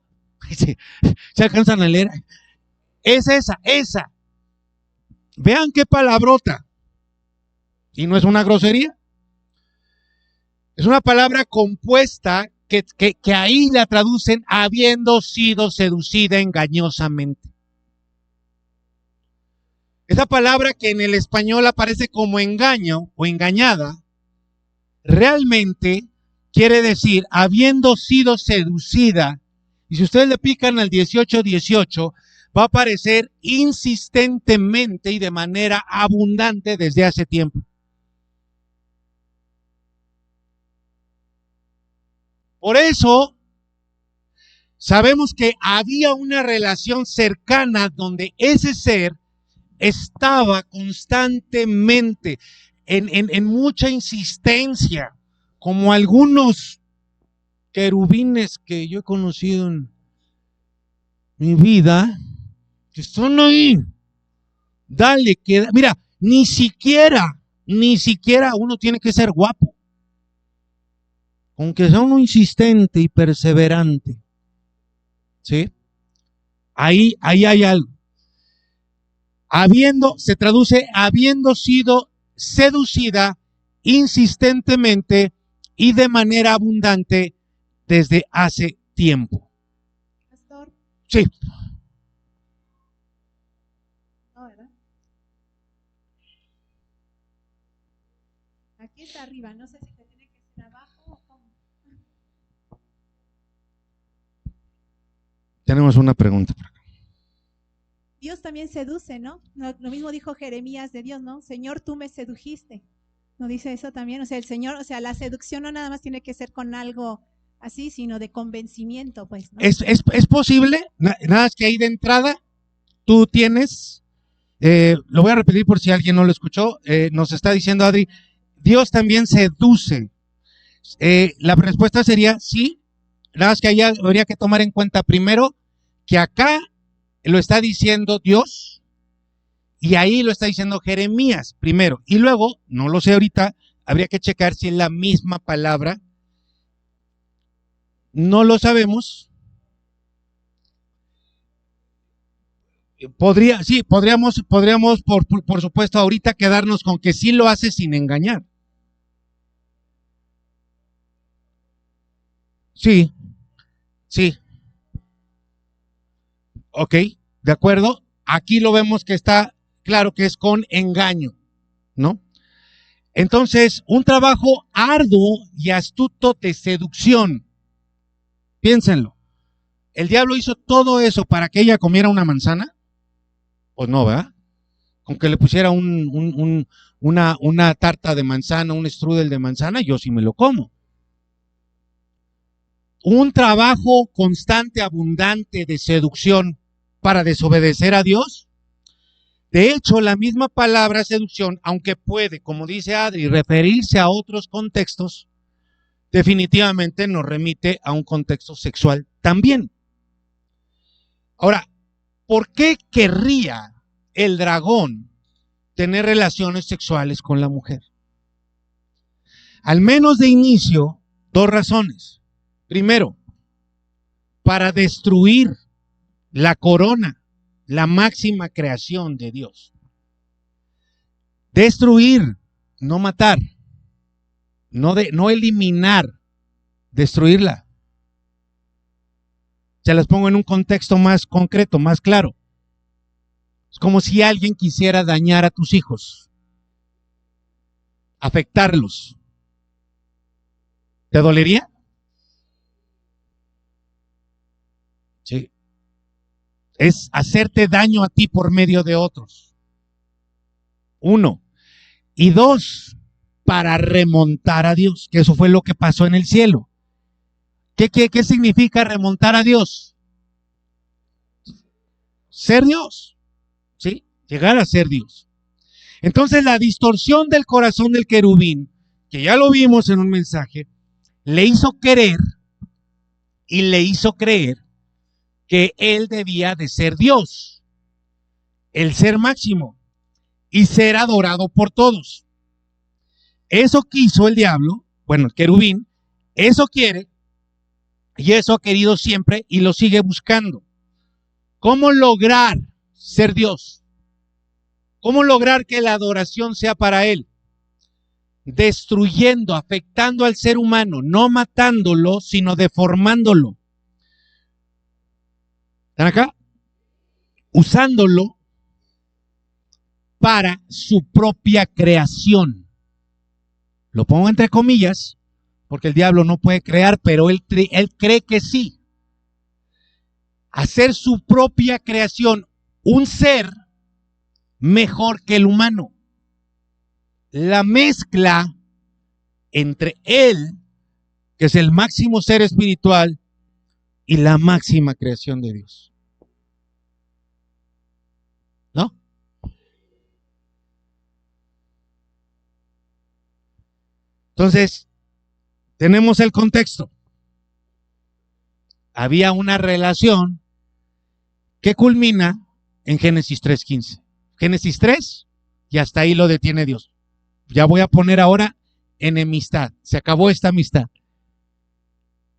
¿Se alcanzan a leer? Es esa. Vean qué palabrota. Y no es una grosería. Es una palabra compuesta que ahí la traducen habiendo sido seducida engañosamente. Esa palabra que en el español aparece como engaño o engañada, realmente quiere decir habiendo sido seducida. Y si ustedes le pican al 18:18, va a aparecer insistentemente y de manera abundante desde hace tiempo. Por eso sabemos que había una relación cercana donde ese ser estaba constantemente en mucha insistencia, como algunos querubines que yo he conocido en mi vida, que están ahí. Dale, queda. Mira, ni siquiera uno tiene que ser guapo. Aunque sea uno insistente y perseverante. ¿Sí? Ahí hay algo. Se traduce habiendo sido seducida insistentemente y de manera abundante desde hace tiempo. Pastor. Sí. No, ¿verdad? Aquí está arriba, no sé si te tiene que ser abajo o cómo. Tenemos una pregunta por acá. Dios también seduce, ¿no? Lo mismo dijo Jeremías de Dios, ¿no? Señor, tú me sedujiste. ¿No dice eso también? O sea, el Señor, o sea, la seducción no nada más tiene que ser con algo así, sino de convencimiento, pues, ¿no? Es posible, nada más que ahí de entrada tú tienes, lo voy a repetir por si alguien no lo escuchó, nos está diciendo Adri, Dios también seduce. La respuesta sería sí, nada más que ahí habría que tomar en cuenta primero que acá lo está diciendo Dios y ahí lo está diciendo Jeremías primero y luego, no lo sé ahorita, habría que checar si es la misma palabra, no lo sabemos. Podríamos por supuesto ahorita quedarnos con que sí lo hace sin engañar. Sí. Ok, de acuerdo. Aquí lo vemos que está claro que es con engaño, ¿no? Entonces, un trabajo arduo y astuto de seducción. Piénsenlo. ¿El diablo hizo todo eso para que ella comiera una manzana? Pues no, ¿verdad? Con que le pusiera una tarta de manzana, un strudel de manzana, yo sí me lo como. Un trabajo constante, abundante de seducción para desobedecer a Dios. De hecho, la misma palabra seducción, aunque puede, como dice Adri, referirse a otros contextos, definitivamente nos remite a un contexto sexual también. Ahora, ¿por qué querría el dragón tener relaciones sexuales con la mujer? Al menos de inicio, dos razones. Primero, para destruir la corona, la máxima creación de Dios. Destruir, no matar, no eliminar, destruirla. Se las pongo en un contexto más concreto, más claro. Es como si alguien quisiera dañar a tus hijos, afectarlos. ¿Te dolería? Sí. Es hacerte daño a ti por medio de otros. Uno. Y dos, para remontar a Dios, que eso fue lo que pasó en el cielo. ¿Qué significa remontar a Dios? Ser Dios, ¿sí? Llegar a ser Dios. Entonces la distorsión del corazón del querubín, que ya lo vimos en un mensaje, le hizo querer y le hizo creer que él debía de ser Dios, el ser máximo, y ser adorado por todos. Eso quiso el diablo, bueno, el querubín, eso quiere, Y eso ha querido siempre y lo sigue buscando. ¿Cómo lograr ser Dios? ¿Cómo lograr que la adoración sea para Él? Destruyendo, afectando al ser humano, no matándolo, sino deformándolo. ¿Están acá? Usándolo para su propia creación. Lo pongo entre comillas, porque el diablo no puede crear, pero él cree que sí. Hacer su propia creación, un ser mejor que el humano. La mezcla entre él, que es el máximo ser espiritual, y la máxima creación de Dios. ¿No? Entonces, tenemos el contexto. Había una relación que culmina en Génesis 3:15. Génesis 3, y hasta ahí lo detiene Dios. Ya voy a poner ahora enemistad. Se acabó esta amistad.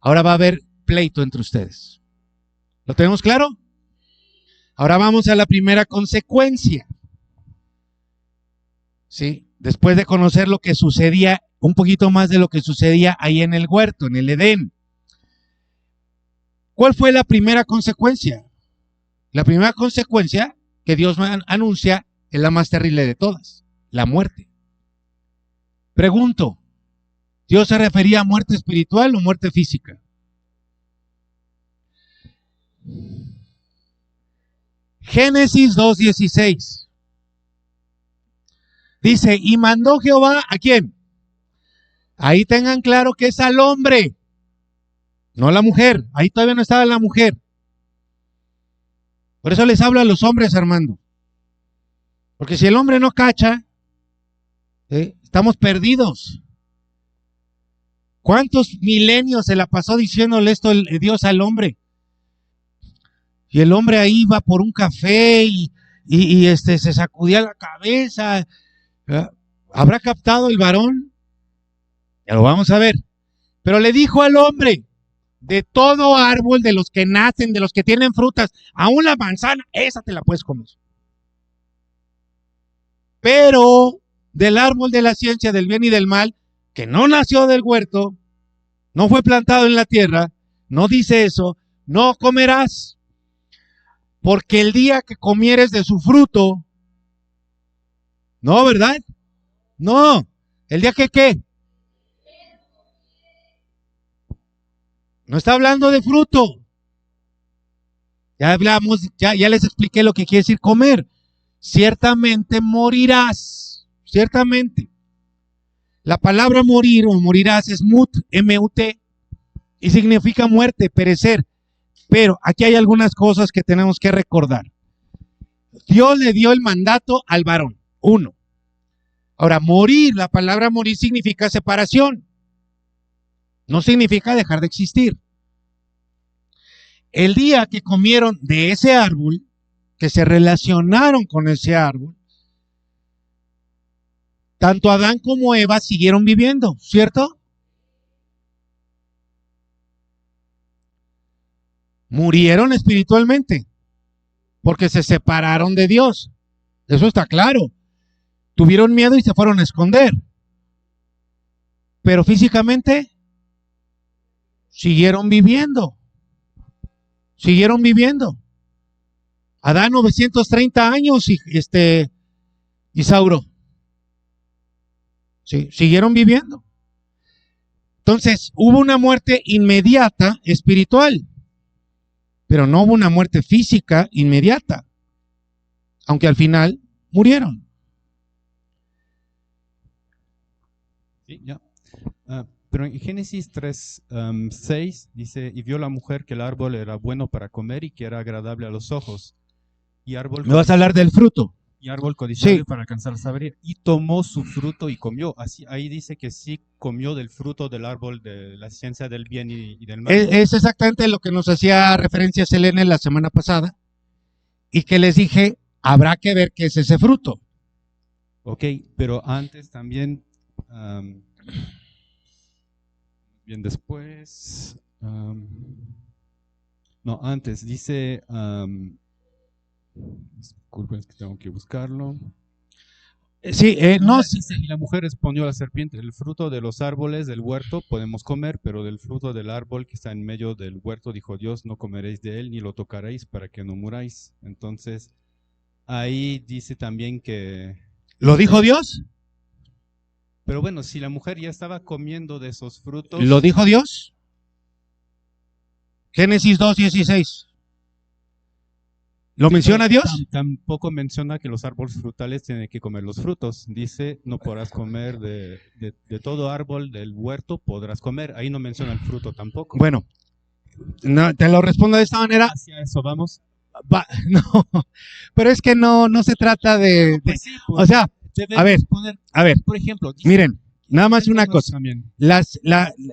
Ahora va a haber pleito entre ustedes. ¿Lo tenemos claro? Ahora vamos a la primera consecuencia. ¿Sí? Después de conocer lo que sucedía, un poquito más de lo que sucedía ahí en el huerto, en el Edén. ¿Cuál fue la primera consecuencia? La primera consecuencia que Dios anuncia es la más terrible de todas, la muerte. Pregunto, ¿Dios se refería a muerte espiritual o muerte física? Génesis 2:16. Dice, y mandó Jehová, ¿a quién? Ahí tengan claro que es al hombre, no a la mujer. Ahí todavía no estaba la mujer. Por eso les hablo a los hombres, Armando. Porque si el hombre no cacha, estamos perdidos. ¿Cuántos milenios se la pasó diciéndole esto el Dios al hombre? Y el hombre ahí iba por un café y se sacudía la cabeza. ¿Habrá captado el varón? Ya lo vamos a ver. Pero le dijo al hombre, de todo árbol, de los que nacen, de los que tienen frutas, aún la manzana, esa te la puedes comer. Pero del árbol de la ciencia del bien y del mal, que no nació del huerto, no fue plantado en la tierra, no dice eso, no comerás, porque el día que comieres de su fruto, no, ¿verdad? No, el día que ¿qué? No está hablando de fruto. Ya hablamos, ya les expliqué lo que quiere decir comer. Ciertamente morirás, ciertamente. La palabra morir o morirás es mut, M-U-T, y significa muerte, perecer. Pero aquí hay algunas cosas que tenemos que recordar. Dios le dio el mandato al varón, uno. Ahora, morir, la palabra morir significa separación. No significa dejar de existir. El día que comieron de ese árbol, que se relacionaron con ese árbol, tanto Adán como Eva siguieron viviendo, ¿cierto? Murieron espiritualmente, porque se separaron de Dios. Eso está claro. Tuvieron miedo y se fueron a esconder. Pero físicamente siguieron viviendo. Siguieron viviendo. Adán 930 años y Isauro. Sí, siguieron viviendo. Entonces, hubo una muerte inmediata espiritual, pero no hubo una muerte física inmediata, aunque al final murieron. Sí, ya. Pero en Génesis 3:6 dice, y vio la mujer que el árbol era bueno para comer y que era agradable a los ojos. Y árbol ¿Me vas a hablar del fruto? Y árbol codiciable Sí. para alcanzar sabiduría. Y tomó su fruto y comió. Así, ahí dice que sí comió del fruto del árbol de la ciencia del bien y del mal. Es exactamente lo que nos hacía referencia Selene la semana pasada y que les dije, habrá que ver qué es ese fruto. Ok, pero antes también, bien después, No, antes dice, disculpen, es que tengo que buscarlo. Sí, no, sí, Dice, y la mujer respondió a la serpiente, el fruto de los árboles del huerto podemos comer, pero del fruto del árbol que está en medio del huerto, dijo Dios, no comeréis de él ni lo tocaréis para que no muráis. Entonces, ahí dice también que... ¿lo dijo Dios? Pero bueno, si la mujer ya estaba comiendo de esos frutos... ¿Lo dijo Dios? Génesis 2:16. ¿Lo menciona Dios? Tampoco menciona que los árboles frutales tienen que comer los frutos. Dice, no podrás comer de todo árbol del huerto, podrás comer. Ahí no menciona el fruto tampoco. Bueno, no, te lo respondo de esta manera. Hacia eso vamos. No, pero es que no se trata de, Pues sí, o sea, a ver, por ejemplo, dice, miren, nada más una tenemos cosa. también.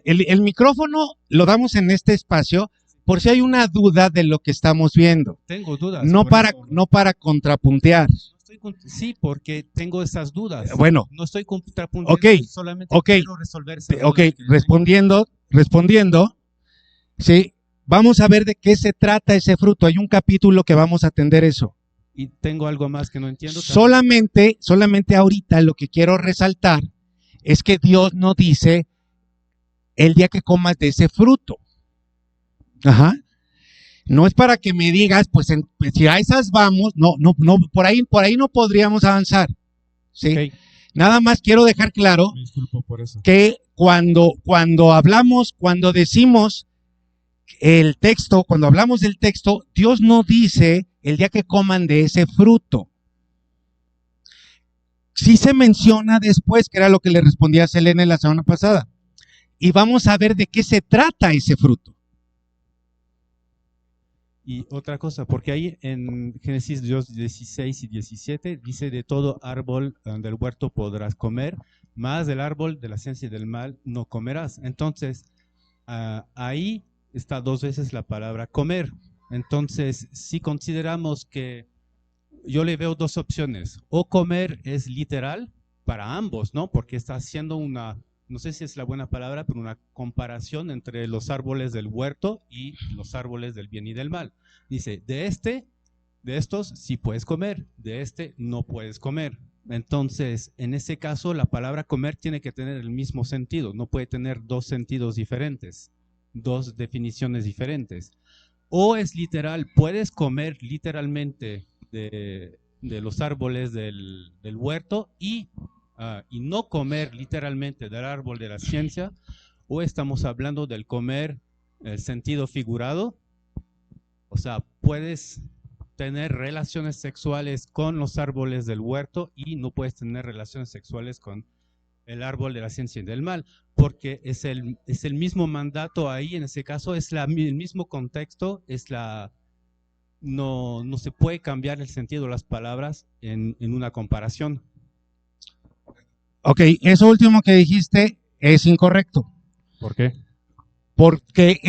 El micrófono lo damos en este espacio por si hay una duda de lo que estamos viendo. Tengo dudas. No por para, eso. no para contrapuntear. Sí, porque tengo esas dudas. Bueno, No estoy contrapunteando, ok, solamente ok, quiero resolver esas ok, dudas que respondiendo, sí, vamos a ver de qué se trata ese fruto. Hay un capítulo que vamos a atender eso. y tengo algo más que no entiendo. Solamente ahorita lo que quiero resaltar es que Dios no dice el día que comas de ese fruto. Ajá. No es para que me digas, pues si a esas vamos, no, por ahí no podríamos avanzar. ¿Sí? Ok, Nada más quiero dejar claro me disculpo por eso. que cuando hablamos, cuando decimos el texto, cuando hablamos del texto, Dios no dice el día que coman de ese fruto. Sí se menciona después, que era lo que le respondía a Selene la semana pasada. Y vamos a ver de qué se trata ese fruto. Y otra cosa, porque ahí en Génesis 2, 16 y 17 dice, de todo árbol del huerto podrás comer, más del árbol de la ciencia y del mal no comerás. Entonces, ahí está 2 veces la palabra comer. Entonces, si consideramos que yo le veo 2 opciones, o comer es literal para ambos, ¿no? Porque está haciendo una, no sé si es la buena palabra, pero una comparación entre los árboles del huerto y los árboles del bien y del mal. Dice, de estos sí puedes comer, de este no puedes comer. Entonces, en ese caso, la palabra comer tiene que tener el mismo sentido, no puede tener 2 sentidos diferentes, 2 definiciones diferentes. O es literal, puedes comer literalmente de los árboles del huerto y no comer literalmente del árbol de la ciencia, o estamos hablando del comer el sentido figurado, o sea, puedes tener relaciones sexuales con los árboles del huerto y no puedes tener relaciones sexuales con el árbol de la ciencia y del mal, porque es el mismo mandato ahí, en ese caso es el mismo contexto, no se puede cambiar el sentido de las palabras en una comparación. Ok, eso último que dijiste es incorrecto. ¿Por qué? Porque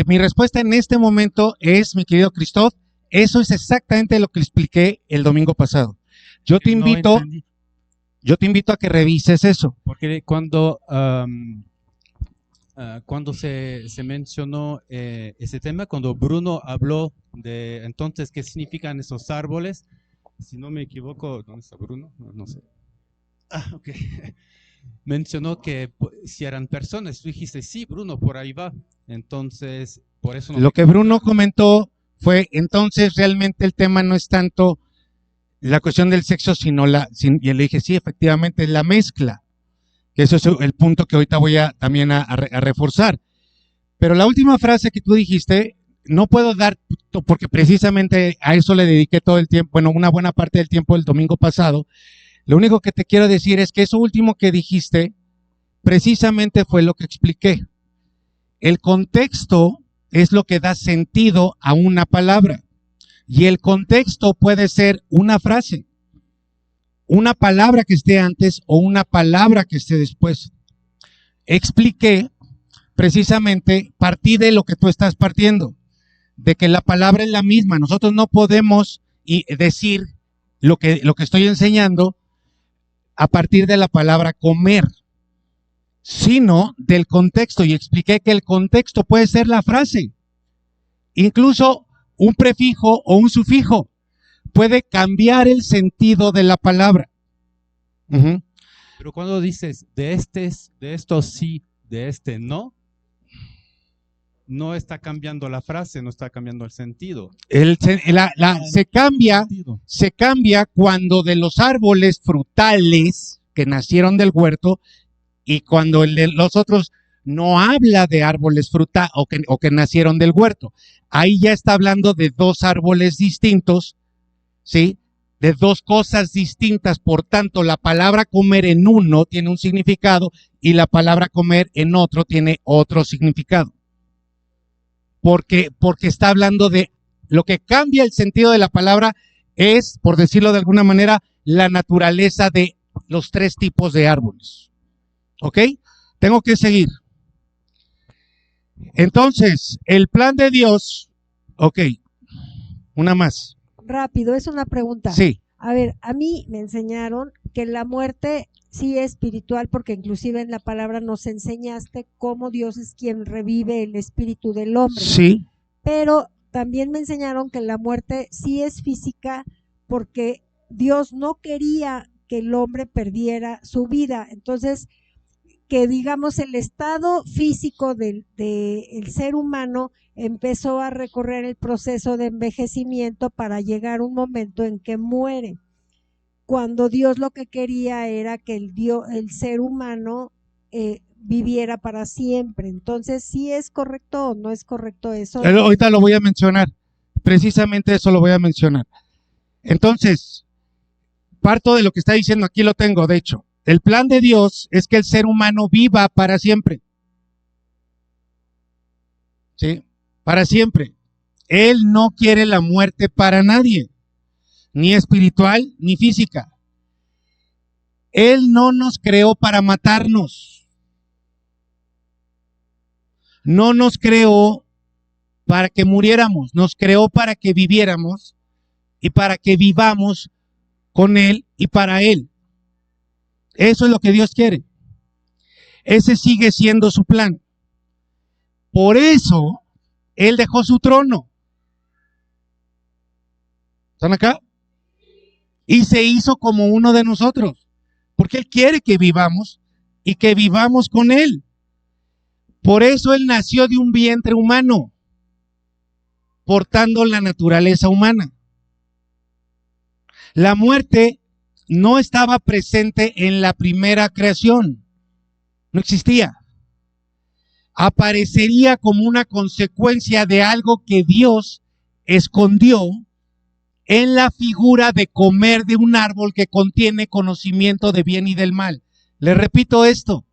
mi respuesta en este momento es, mi querido Christoph, eso es exactamente lo que expliqué el domingo pasado. Yo te invito a que revises eso. Porque cuando se mencionó ese tema, cuando Bruno habló de entonces qué significan esos árboles, si no me equivoco, ¿dónde está Bruno? No sé. Ok. Mencionó que si eran personas, tú dijiste, sí, Bruno, por ahí va. Entonces, por eso no. Lo que Bruno comentó fue, entonces realmente el tema no es tanto la cuestión del sexo, sino y le dije, sí, efectivamente, es la mezcla. Que eso es el punto que ahorita voy también a reforzar. Pero la última frase que tú dijiste, no puedo dar, porque precisamente a eso le dediqué todo el tiempo, bueno, una buena parte del tiempo del domingo pasado. Lo único que te quiero decir es que eso último que dijiste, precisamente fue lo que expliqué. El contexto es lo que da sentido a una palabra. Y el contexto puede ser una frase, una palabra que esté antes o una palabra que esté después. Expliqué precisamente, partí de lo que tú estás partiendo, de que la palabra es la misma. Nosotros no podemos decir lo que estoy enseñando a partir de la palabra comer. sino del contexto. Y expliqué que el contexto puede ser la frase, incluso un prefijo o un sufijo puede cambiar el sentido de la palabra. Uh-huh. Pero cuando dices de esto sí, de este no, no está cambiando la frase, no está cambiando el sentido. Se cambia cuando de los árboles frutales que nacieron del huerto y cuando los otros no habla de árboles frutales o que nacieron del huerto. Ahí ya está hablando de dos árboles distintos, ¿sí? De dos cosas distintas. Por tanto, la palabra comer en uno tiene un significado y la palabra comer en otro tiene otro significado. Porque está hablando de lo que cambia el sentido de la palabra es, por decirlo de alguna manera, la naturaleza de los tres tipos de árboles. ¿Ok? Tengo que seguir. Entonces, el plan de Dios, ok, una más. Rápido, es una pregunta. Sí. A ver, a mí me enseñaron que la muerte sí es espiritual, porque inclusive en la palabra nos enseñaste cómo Dios es quien revive el espíritu del hombre. Sí. Pero también me enseñaron que la muerte sí es física, porque Dios no quería que el hombre perdiera su vida. Entonces, que digamos el estado físico del ser humano empezó a recorrer el proceso de envejecimiento para llegar a un momento en que muere, cuando Dios lo que quería era que el ser humano viviera para siempre. Entonces, ¿sí es correcto o no es correcto eso? Ahorita lo voy a mencionar, precisamente eso lo voy a mencionar. Entonces, parto de lo que está diciendo, aquí lo tengo, de hecho. El plan de Dios es que el ser humano viva para siempre. ¿Sí? Para siempre. Él no quiere la muerte para nadie, ni espiritual ni física. Él no nos creó para matarnos. No nos creó para que muriéramos, nos creó para que viviéramos y para que vivamos con Él y para Él. Eso es lo que Dios quiere. Ese sigue siendo su plan. Por eso, Él dejó su trono. ¿Están acá? Y se hizo como uno de nosotros. Porque Él quiere que vivamos y que vivamos con Él. Por eso Él nació de un vientre humano, portando la naturaleza humana. La muerte no estaba presente en la primera creación, no existía. Aparecería como una consecuencia de algo que Dios escondió en la figura de comer de un árbol que contiene conocimiento de bien y del mal. Les repito esto.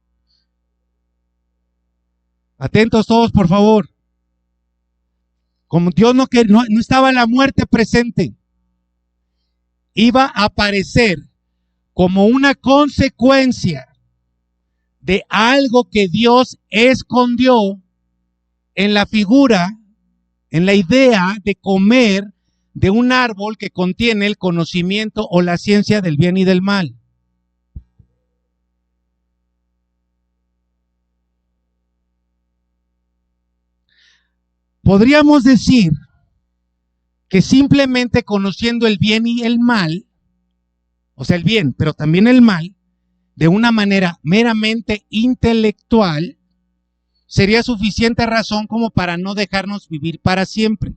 Atentos todos, por favor. Como Dios no estaba la muerte presente, iba a aparecer como una consecuencia de algo que Dios escondió en la figura, en la idea de comer de un árbol que contiene el conocimiento o la ciencia del bien y del mal. Podríamos decir que simplemente conociendo el bien y el mal, o sea, el bien, pero también el mal, de una manera meramente intelectual, sería suficiente razón como para no dejarnos vivir para siempre.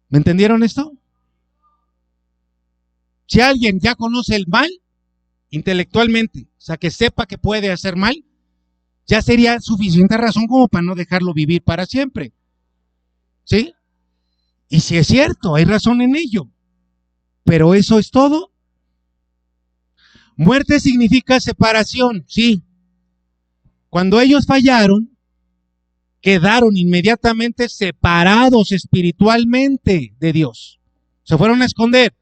¿Me entendieron esto? Si alguien ya conoce el mal intelectualmente, o sea, que sepa que puede hacer mal, ya sería suficiente razón como para no dejarlo vivir para siempre. ¿Sí? Y si es cierto, hay razón en ello. Pero eso es todo. Muerte significa separación, sí. Cuando ellos fallaron, quedaron inmediatamente separados espiritualmente de Dios. Se fueron a esconder.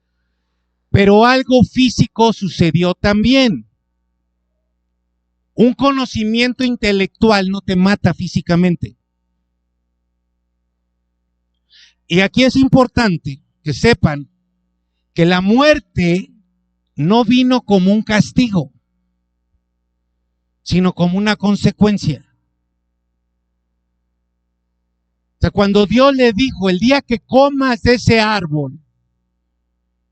Pero algo físico sucedió también. Un conocimiento intelectual no te mata físicamente. Y aquí es importante que sepan que la muerte no vino como un castigo. sino como una consecuencia. O sea, cuando Dios le dijo, el día que comas de ese árbol,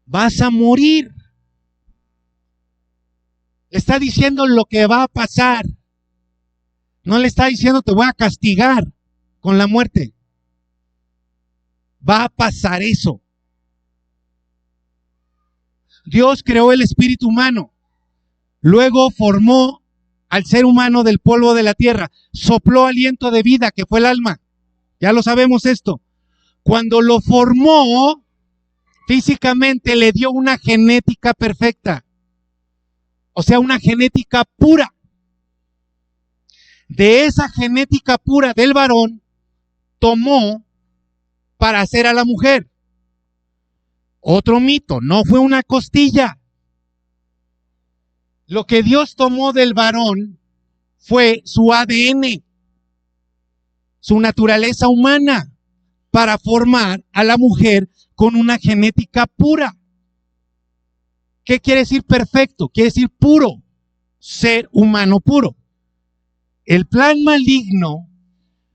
vas a morir. Le está diciendo lo que va a pasar. No le está diciendo te voy a castigar con la muerte. Va a pasar eso. Dios creó el espíritu humano. Luego formó al ser humano del polvo de la tierra. Sopló aliento de vida, que fue el alma. Ya lo sabemos esto. Cuando lo formó, físicamente le dio una genética perfecta. O sea, una genética pura. De esa genética pura del varón, tomó para hacer a la mujer. Otro mito, no fue una costilla. Lo que Dios tomó del varón fue su ADN, su naturaleza humana, para formar a la mujer con una genética pura. ¿Qué quiere decir perfecto? Quiere decir puro, ser humano puro. El plan maligno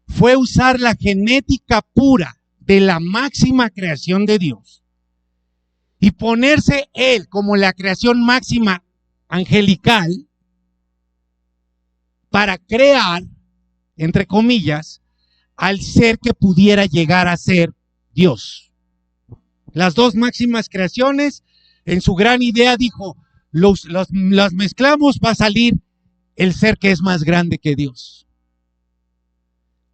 fue usar la genética pura de la máxima creación de Dios y ponerse él como la creación máxima angelical para crear, entre comillas, al ser que pudiera llegar a ser Dios. Las dos máximas creaciones, en su gran idea dijo, las mezclamos, va a salir el ser que es más grande que Dios.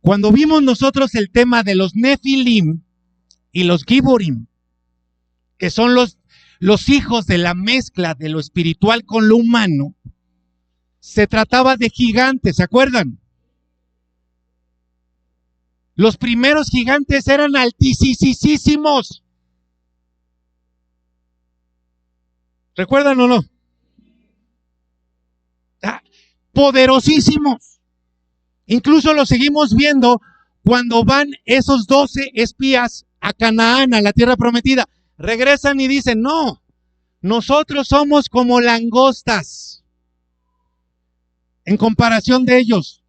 Cuando vimos nosotros el tema de los Nefilim y los Giborim, que son los hijos de la mezcla de lo espiritual con lo humano, se trataba de gigantes, ¿se acuerdan? Los primeros gigantes eran altísimos. ¿Recuerdan o no? Poderosísimos. Incluso lo seguimos viendo cuando van esos 12 espías a Canaán, a la tierra prometida. Regresan y dicen, no, nosotros somos como langostas en comparación de ellos.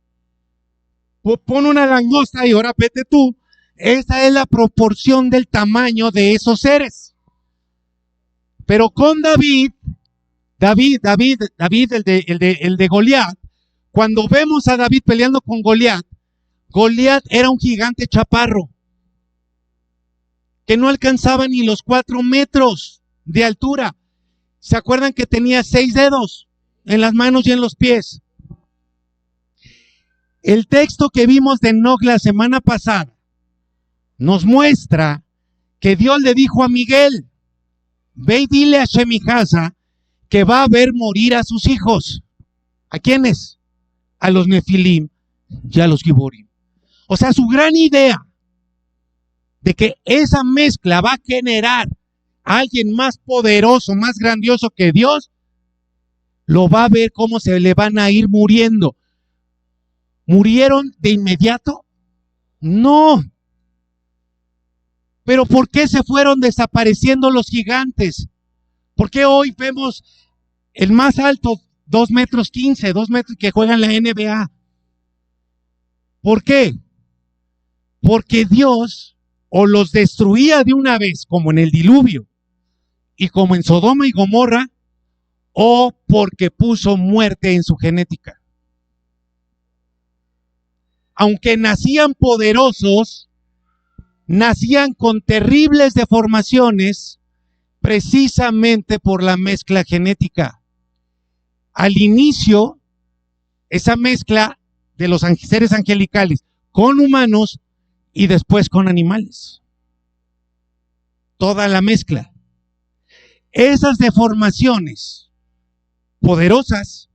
Pon una langosta y ahora vete tú. Esa es la proporción del tamaño de esos seres. Pero con David, el de Goliat, cuando vemos a David peleando con Goliat, Goliat era un gigante chaparro que no alcanzaba ni los 4 metros de altura. ¿Se acuerdan que tenía 6 dedos en las manos y en los pies? El texto que vimos de Enoc la semana pasada nos muestra que Dios le dijo a Miguel, ve y dile a Shemijasa que va a ver morir a sus hijos. ¿A quiénes? A los Nefilim y a los Giborim. O sea, su gran idea de que esa mezcla va a generar a alguien más poderoso, más grandioso que Dios, lo va a ver cómo se le van a ir muriendo. ¿Murieron de inmediato? No. Pero ¿por qué se fueron desapareciendo los gigantes? ¿Por qué hoy vemos el más alto, 2 metros 15, 2 metros que juega en la NBA? ¿Por qué? Porque Dios o los destruía de una vez, como en el diluvio, y como en Sodoma y Gomorra, o porque puso muerte en su genética. Aunque nacían poderosos, nacían con terribles deformaciones, precisamente por la mezcla genética. Al inicio, esa mezcla de los seres angelicales con humanos y después con animales. Toda la mezcla. Esas deformaciones poderosas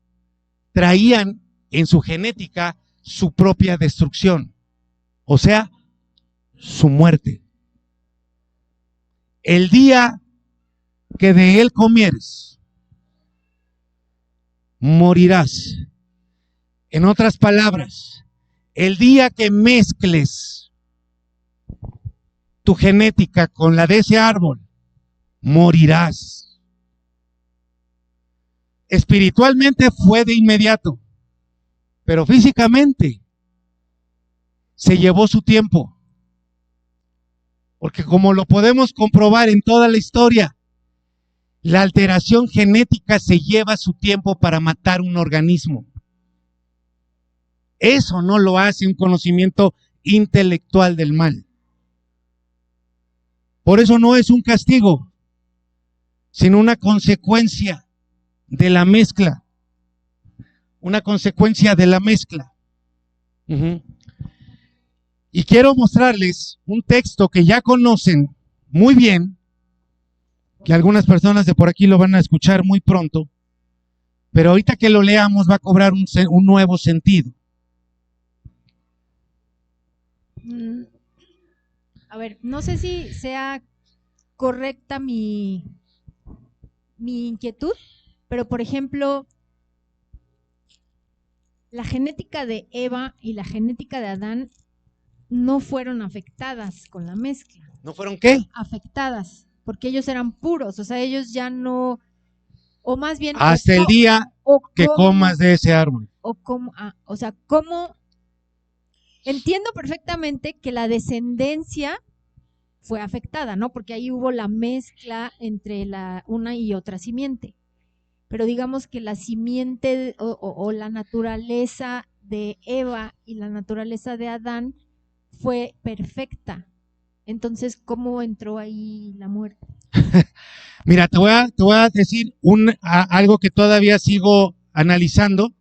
traían en su genética su propia destrucción, o sea, su muerte. El día que de él comieres, morirás. En otras palabras, el día que mezcles tu genética con la de ese árbol, morirás. Espiritualmente fue de inmediato. pero físicamente se llevó su tiempo. Porque como lo podemos comprobar en toda la historia, la alteración genética se lleva su tiempo para matar un organismo. Eso no lo hace un conocimiento intelectual del mal. Por eso no es un castigo, sino una consecuencia de la mezcla. Una consecuencia de la mezcla. Y quiero mostrarles un texto que ya conocen muy bien, que algunas personas de por aquí lo van a escuchar muy pronto, pero ahorita que lo leamos va a cobrar un nuevo sentido. A ver, no sé si sea correcta mi inquietud, pero por ejemplo, la genética de Eva y la genética de Adán no fueron afectadas con la mezcla. ¿No fueron qué? Afectadas, porque ellos eran puros, o sea, ellos ya no, o más bien... Hasta el día que comas de ese árbol. O sea, ¿cómo? Entiendo perfectamente que la descendencia fue afectada, ¿no? Porque ahí hubo la mezcla entre una y otra simiente. Pero digamos que la simiente o la naturaleza de Eva y la naturaleza de Adán fue perfecta. Entonces, ¿cómo entró ahí la muerte? Mira, te voy a decir algo que todavía sigo analizando,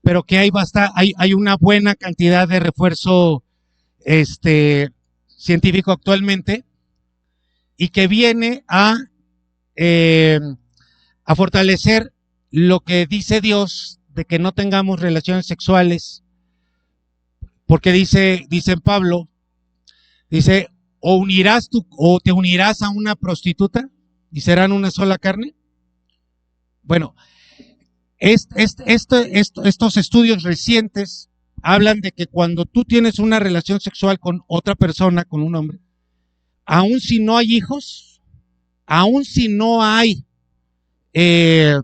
pero que hay una buena cantidad de refuerzo científico actualmente y que viene a fortalecer lo que dice Dios de que no tengamos relaciones sexuales, porque dice Pablo, dice, o te unirás a una prostituta y serán una sola carne. Bueno, estos estudios recientes hablan de que cuando tú tienes una relación sexual con otra persona, con un hombre, aun si no hay hijos, aun si no hay que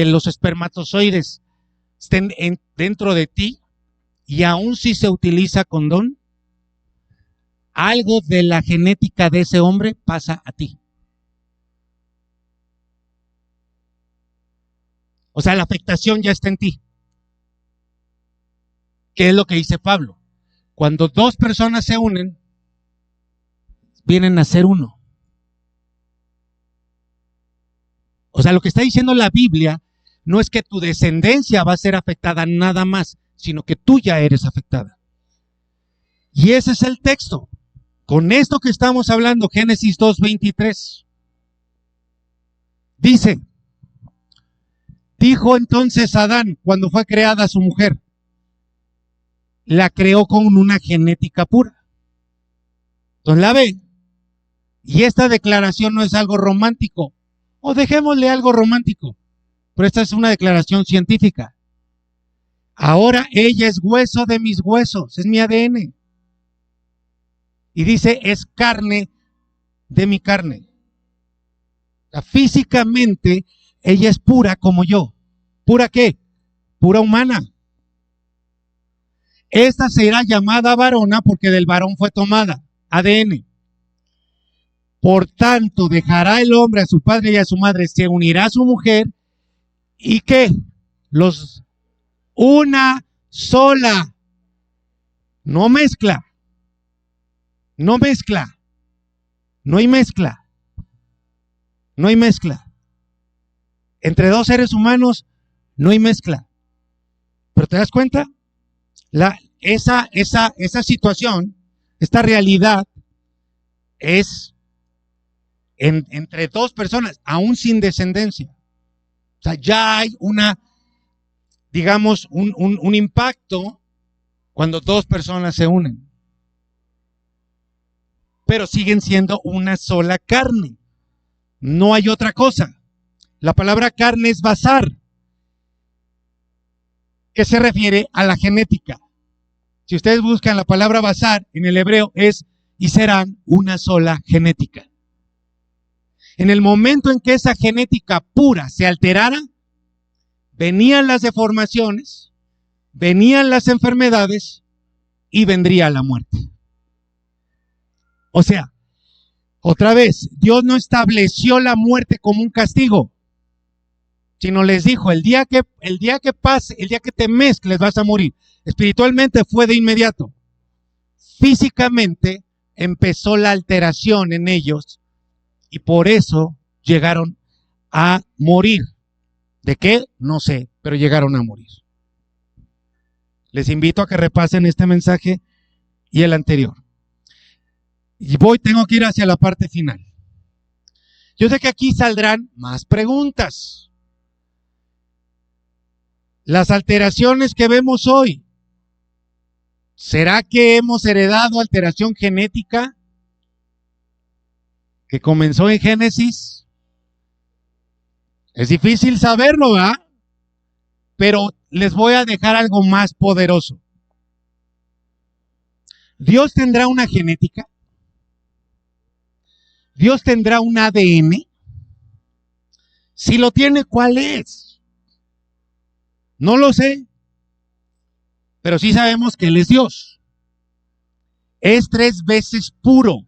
los espermatozoides estén dentro de ti, y aun si se utiliza condón, algo de la genética de ese hombre pasa a ti. O sea, la afectación ya está en ti. ¿Qué es lo que dice Pablo? Cuando dos personas se unen, vienen a ser uno. O sea, lo que está diciendo la Biblia no es que tu descendencia va a ser afectada nada más, sino que tú ya eres afectada. Y ese es el texto. Con esto que estamos hablando, Génesis 2:23, dice, dijo entonces Adán cuando fue creada su mujer, la creó con una genética pura. Entonces la ve, y esta declaración no es algo romántico, o dejémosle algo romántico, pero esta es una declaración científica. Ahora ella es hueso de mis huesos, es mi ADN. Y dice, es carne de mi carne. O sea, físicamente, ella es pura como yo. ¿Pura qué? Pura humana. Esta será llamada varona porque del varón fue tomada, ADN. Por tanto, dejará el hombre a su padre y a su madre, se unirá a su mujer, ¿y qué? Una sola. No mezcla. No mezcla. No hay mezcla. No hay mezcla. Entre dos seres humanos no hay mezcla. Pero ¿te das cuenta? Esa situación, esta realidad es entre dos personas, aún sin descendencia. O sea, ya hay digamos, un impacto cuando dos personas se unen. Pero siguen siendo una sola carne. No hay otra cosa. La palabra carne es basar, que se refiere a la genética. Si ustedes buscan la palabra basar en el hebreo es y serán una sola genética. En el momento en que esa genética pura se alterara, venían las deformaciones, venían las enfermedades y vendría la muerte. O sea, otra vez, Dios no estableció la muerte como un castigo, sino les dijo, el día que pase, el día que te mezcles vas a morir. Espiritualmente fue de inmediato. Físicamente empezó la alteración en ellos y por eso llegaron a morir. ¿De qué? No sé, pero llegaron a morir. Les invito a que repasen este mensaje y el anterior. Y tengo que ir hacia la parte final. Yo sé que aquí saldrán más preguntas. Las alteraciones que vemos hoy, ¿será que hemos heredado alteración genética que comenzó en Génesis? Es difícil saberlo, ¿verdad? Pero les voy a dejar algo más poderoso. ¿Dios tendrá una genética? ¿Dios tendrá un ADN? Si lo tiene, ¿cuál es? No lo sé, pero sí sabemos que Él es Dios. Es 3 veces puro,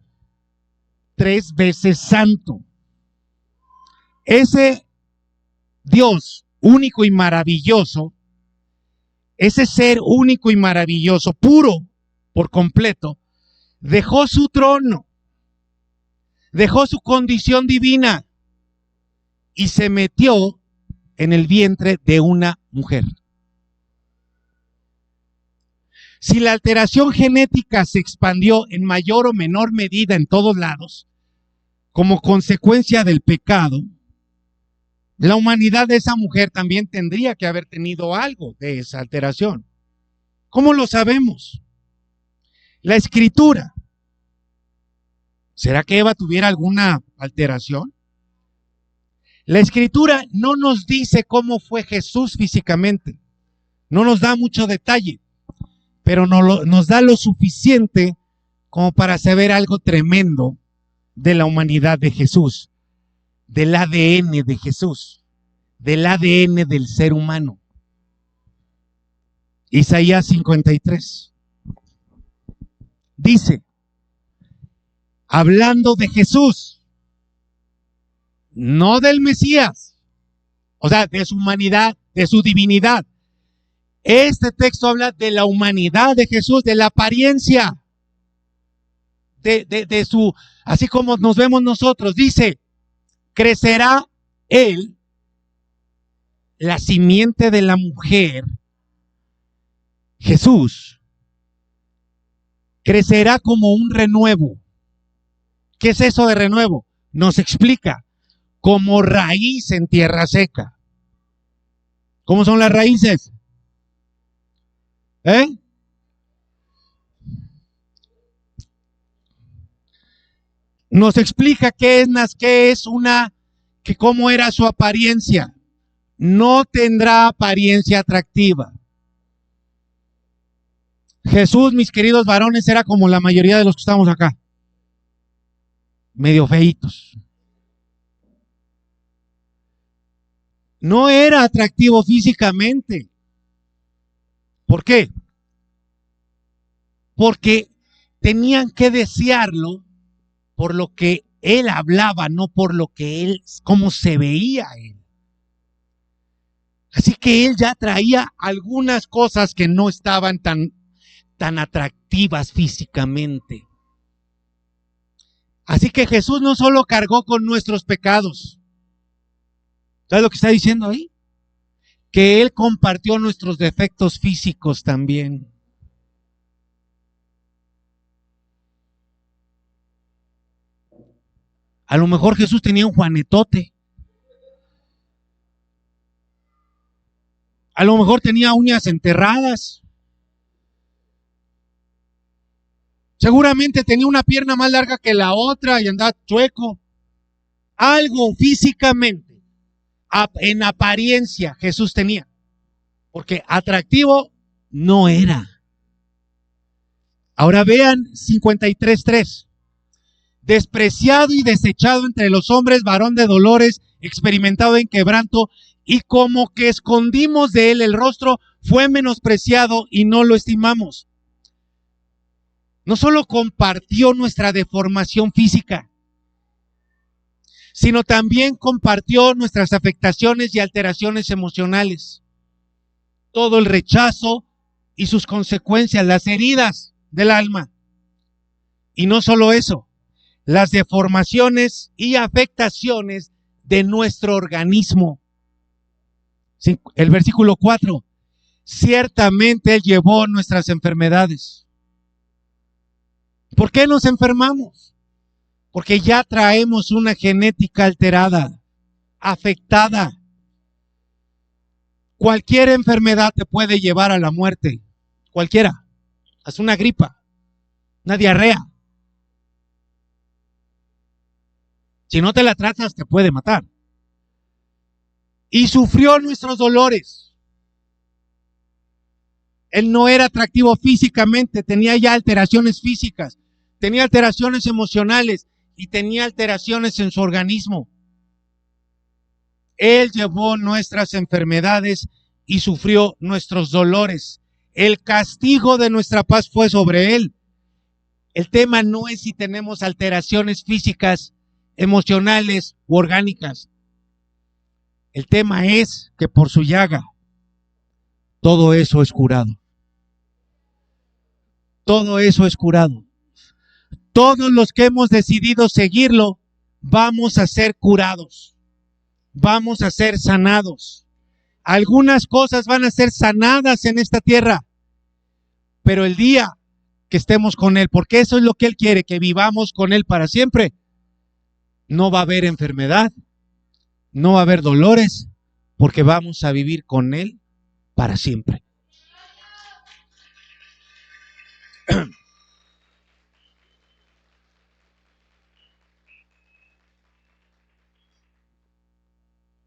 3 veces santo. Ese Dios único y maravilloso, ese ser único y maravilloso, puro por completo, dejó su trono, dejó su condición divina y se metió en el vientre de una mujer. Si la alteración genética se expandió en mayor o menor medida en todos lados, como consecuencia del pecado, la humanidad de esa mujer también tendría que haber tenido algo de esa alteración. ¿Cómo lo sabemos? La Escritura. ¿Será que Eva tuviera alguna alteración? La Escritura no nos dice cómo fue Jesús físicamente, no nos da mucho detalle, pero nos da lo suficiente como para saber algo tremendo de la humanidad de Jesús, del ADN de Jesús, del ADN del ser humano. Isaías 53 dice, hablando de Jesús, no del Mesías, o sea, de su humanidad, de su divinidad. Este texto habla de la humanidad de Jesús, de la apariencia, de su, así como nos vemos nosotros. Dice, crecerá él, la simiente de la mujer, Jesús, crecerá como un renuevo. ¿Qué es eso de renuevo? Nos explica. Como raíz en tierra seca. ¿Cómo son las raíces? Nos explica cómo era su apariencia. No tendrá apariencia atractiva. Jesús, mis queridos varones, era como la mayoría de los que estamos acá. Medio feitos. No era atractivo físicamente. ¿Por qué? Porque tenían que desearlo por lo que él hablaba, no por lo que él, cómo se veía él. Así que él ya traía algunas cosas que no estaban tan atractivas físicamente. Así que Jesús no solo cargó con nuestros pecados. ¿Sabes lo que está diciendo ahí? Que Él compartió nuestros defectos físicos también. A lo mejor Jesús tenía un juanetote. A lo mejor tenía uñas enterradas. Seguramente tenía una pierna más larga que la otra y andaba chueco. Algo físicamente, en apariencia, Jesús tenía. Porque atractivo no era. Ahora vean 53:3. Despreciado y desechado entre los hombres, varón de dolores, experimentado en quebranto, y como que escondimos de él el rostro, fue menospreciado y no lo estimamos. No solo compartió nuestra deformación física, sino también compartió nuestras afectaciones y alteraciones emocionales. Todo el rechazo y sus consecuencias, las heridas del alma. Y no solo eso, las deformaciones y afectaciones de nuestro organismo. El versículo 4, ciertamente Él llevó nuestras enfermedades. ¿Por qué nos enfermamos? Porque ya traemos una genética alterada, afectada. Cualquier enfermedad te puede llevar a la muerte, cualquiera. Haz una gripa, una diarrea. Si no te la tratas, te puede matar. Y sufrió nuestros dolores. Él no era atractivo físicamente, tenía ya alteraciones físicas, tenía alteraciones emocionales y tenía alteraciones en su organismo. Él llevó nuestras enfermedades y sufrió nuestros dolores. El castigo de nuestra paz fue sobre él. El tema no es si tenemos alteraciones físicas, emocionales u orgánicas. El tema es que por su llaga todo eso es curado. Todo eso es curado. Todos los que hemos decidido seguirlo, vamos a ser curados. Vamos a ser sanados. Algunas cosas van a ser sanadas en esta tierra, pero el día que estemos con Él, porque eso es lo que Él quiere, que vivamos con Él para siempre, no va a haber enfermedad, no va a haber dolores, porque vamos a vivir con Él para siempre.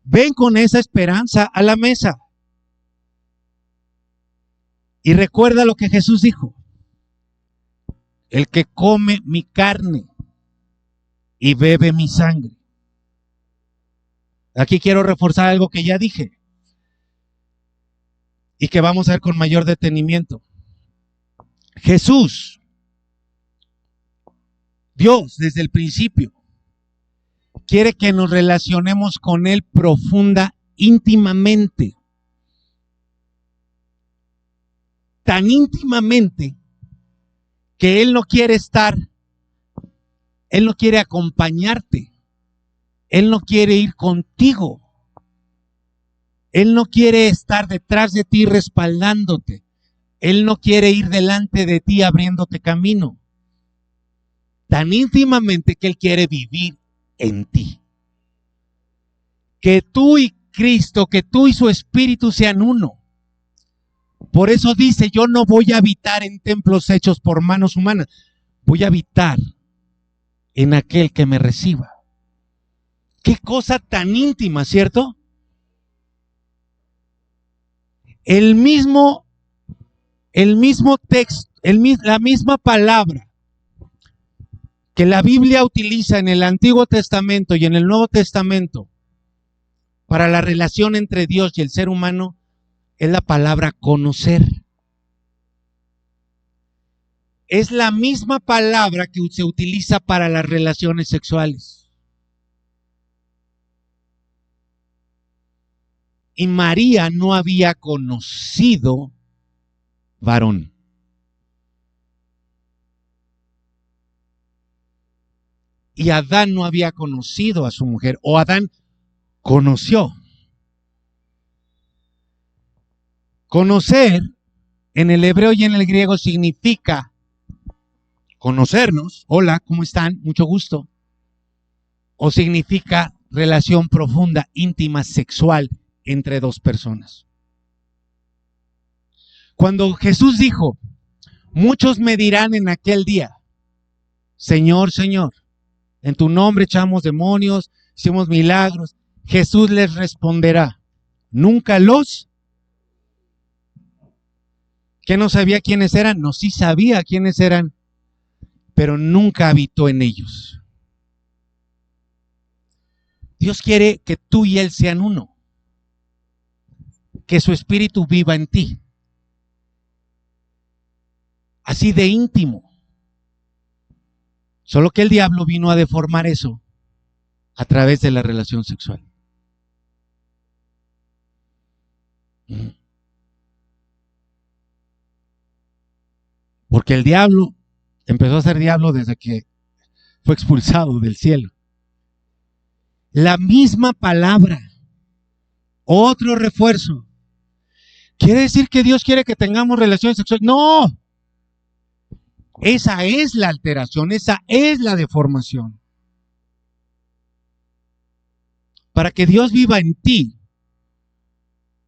Ven con esa esperanza a la mesa. Y recuerda lo que Jesús dijo. El que come mi carne y bebe mi sangre. Aquí quiero reforzar algo que ya dije y que vamos a ver con mayor detenimiento. Jesús, Dios desde el principio, quiere que nos relacionemos con Él profunda, íntimamente. Tan íntimamente que Él no quiere estar, Él no quiere acompañarte, Él no quiere ir contigo, Él no quiere estar detrás de ti respaldándote, Él no quiere ir delante de ti abriéndote camino. Tan íntimamente que Él quiere vivir en ti. Que tú y Cristo, que tú y su Espíritu sean uno. Por eso dice, yo no voy a habitar en templos hechos por manos humanas, voy a habitar en aquel que me reciba. Qué cosa tan íntima, ¿cierto? El mismo texto, la misma palabra que la Biblia utiliza en el Antiguo Testamento y en el Nuevo Testamento para la relación entre Dios y el ser humano, es la palabra conocer. Es la misma palabra que se utiliza para las relaciones sexuales. Y María no había conocido varón. Y Adán no había conocido a su mujer, o Adán conoció. Conocer en el hebreo y en el griego significa conocernos, hola, ¿cómo están? Mucho gusto. O significa relación profunda, íntima, sexual entre dos personas. Cuando Jesús dijo, muchos me dirán en aquel día, Señor, Señor, en tu nombre echamos demonios, hicimos milagros. Jesús les responderá, nunca los... ¿Que no sabía quiénes eran? No, sí sabía quiénes eran, pero nunca habitó en ellos. Dios quiere que tú y Él sean uno. que su espíritu viva en ti. Así de íntimo. Solo que el diablo vino a deformar eso a través de la relación sexual. Porque el diablo empezó a ser diablo desde que fue expulsado del cielo. La misma palabra, otro refuerzo. ¿Quiere decir que Dios quiere que tengamos relaciones sexuales? No. Esa es la alteración, esa es la deformación. Para que Dios viva en ti,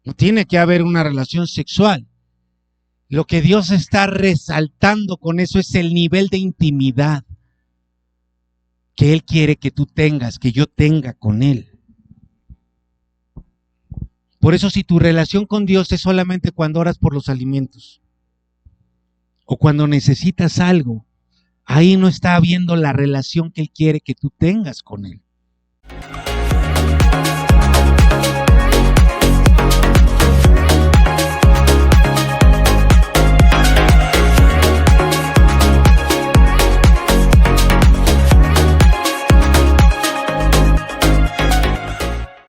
no tiene que haber una relación sexual. Lo que Dios está resaltando con eso es el nivel de intimidad que Él quiere que tú tengas, que yo tenga con Él. Por eso, si tu relación con Dios es solamente cuando oras por los alimentos o cuando necesitas algo, ahí no está habiendo la relación que Él quiere que tú tengas con Él.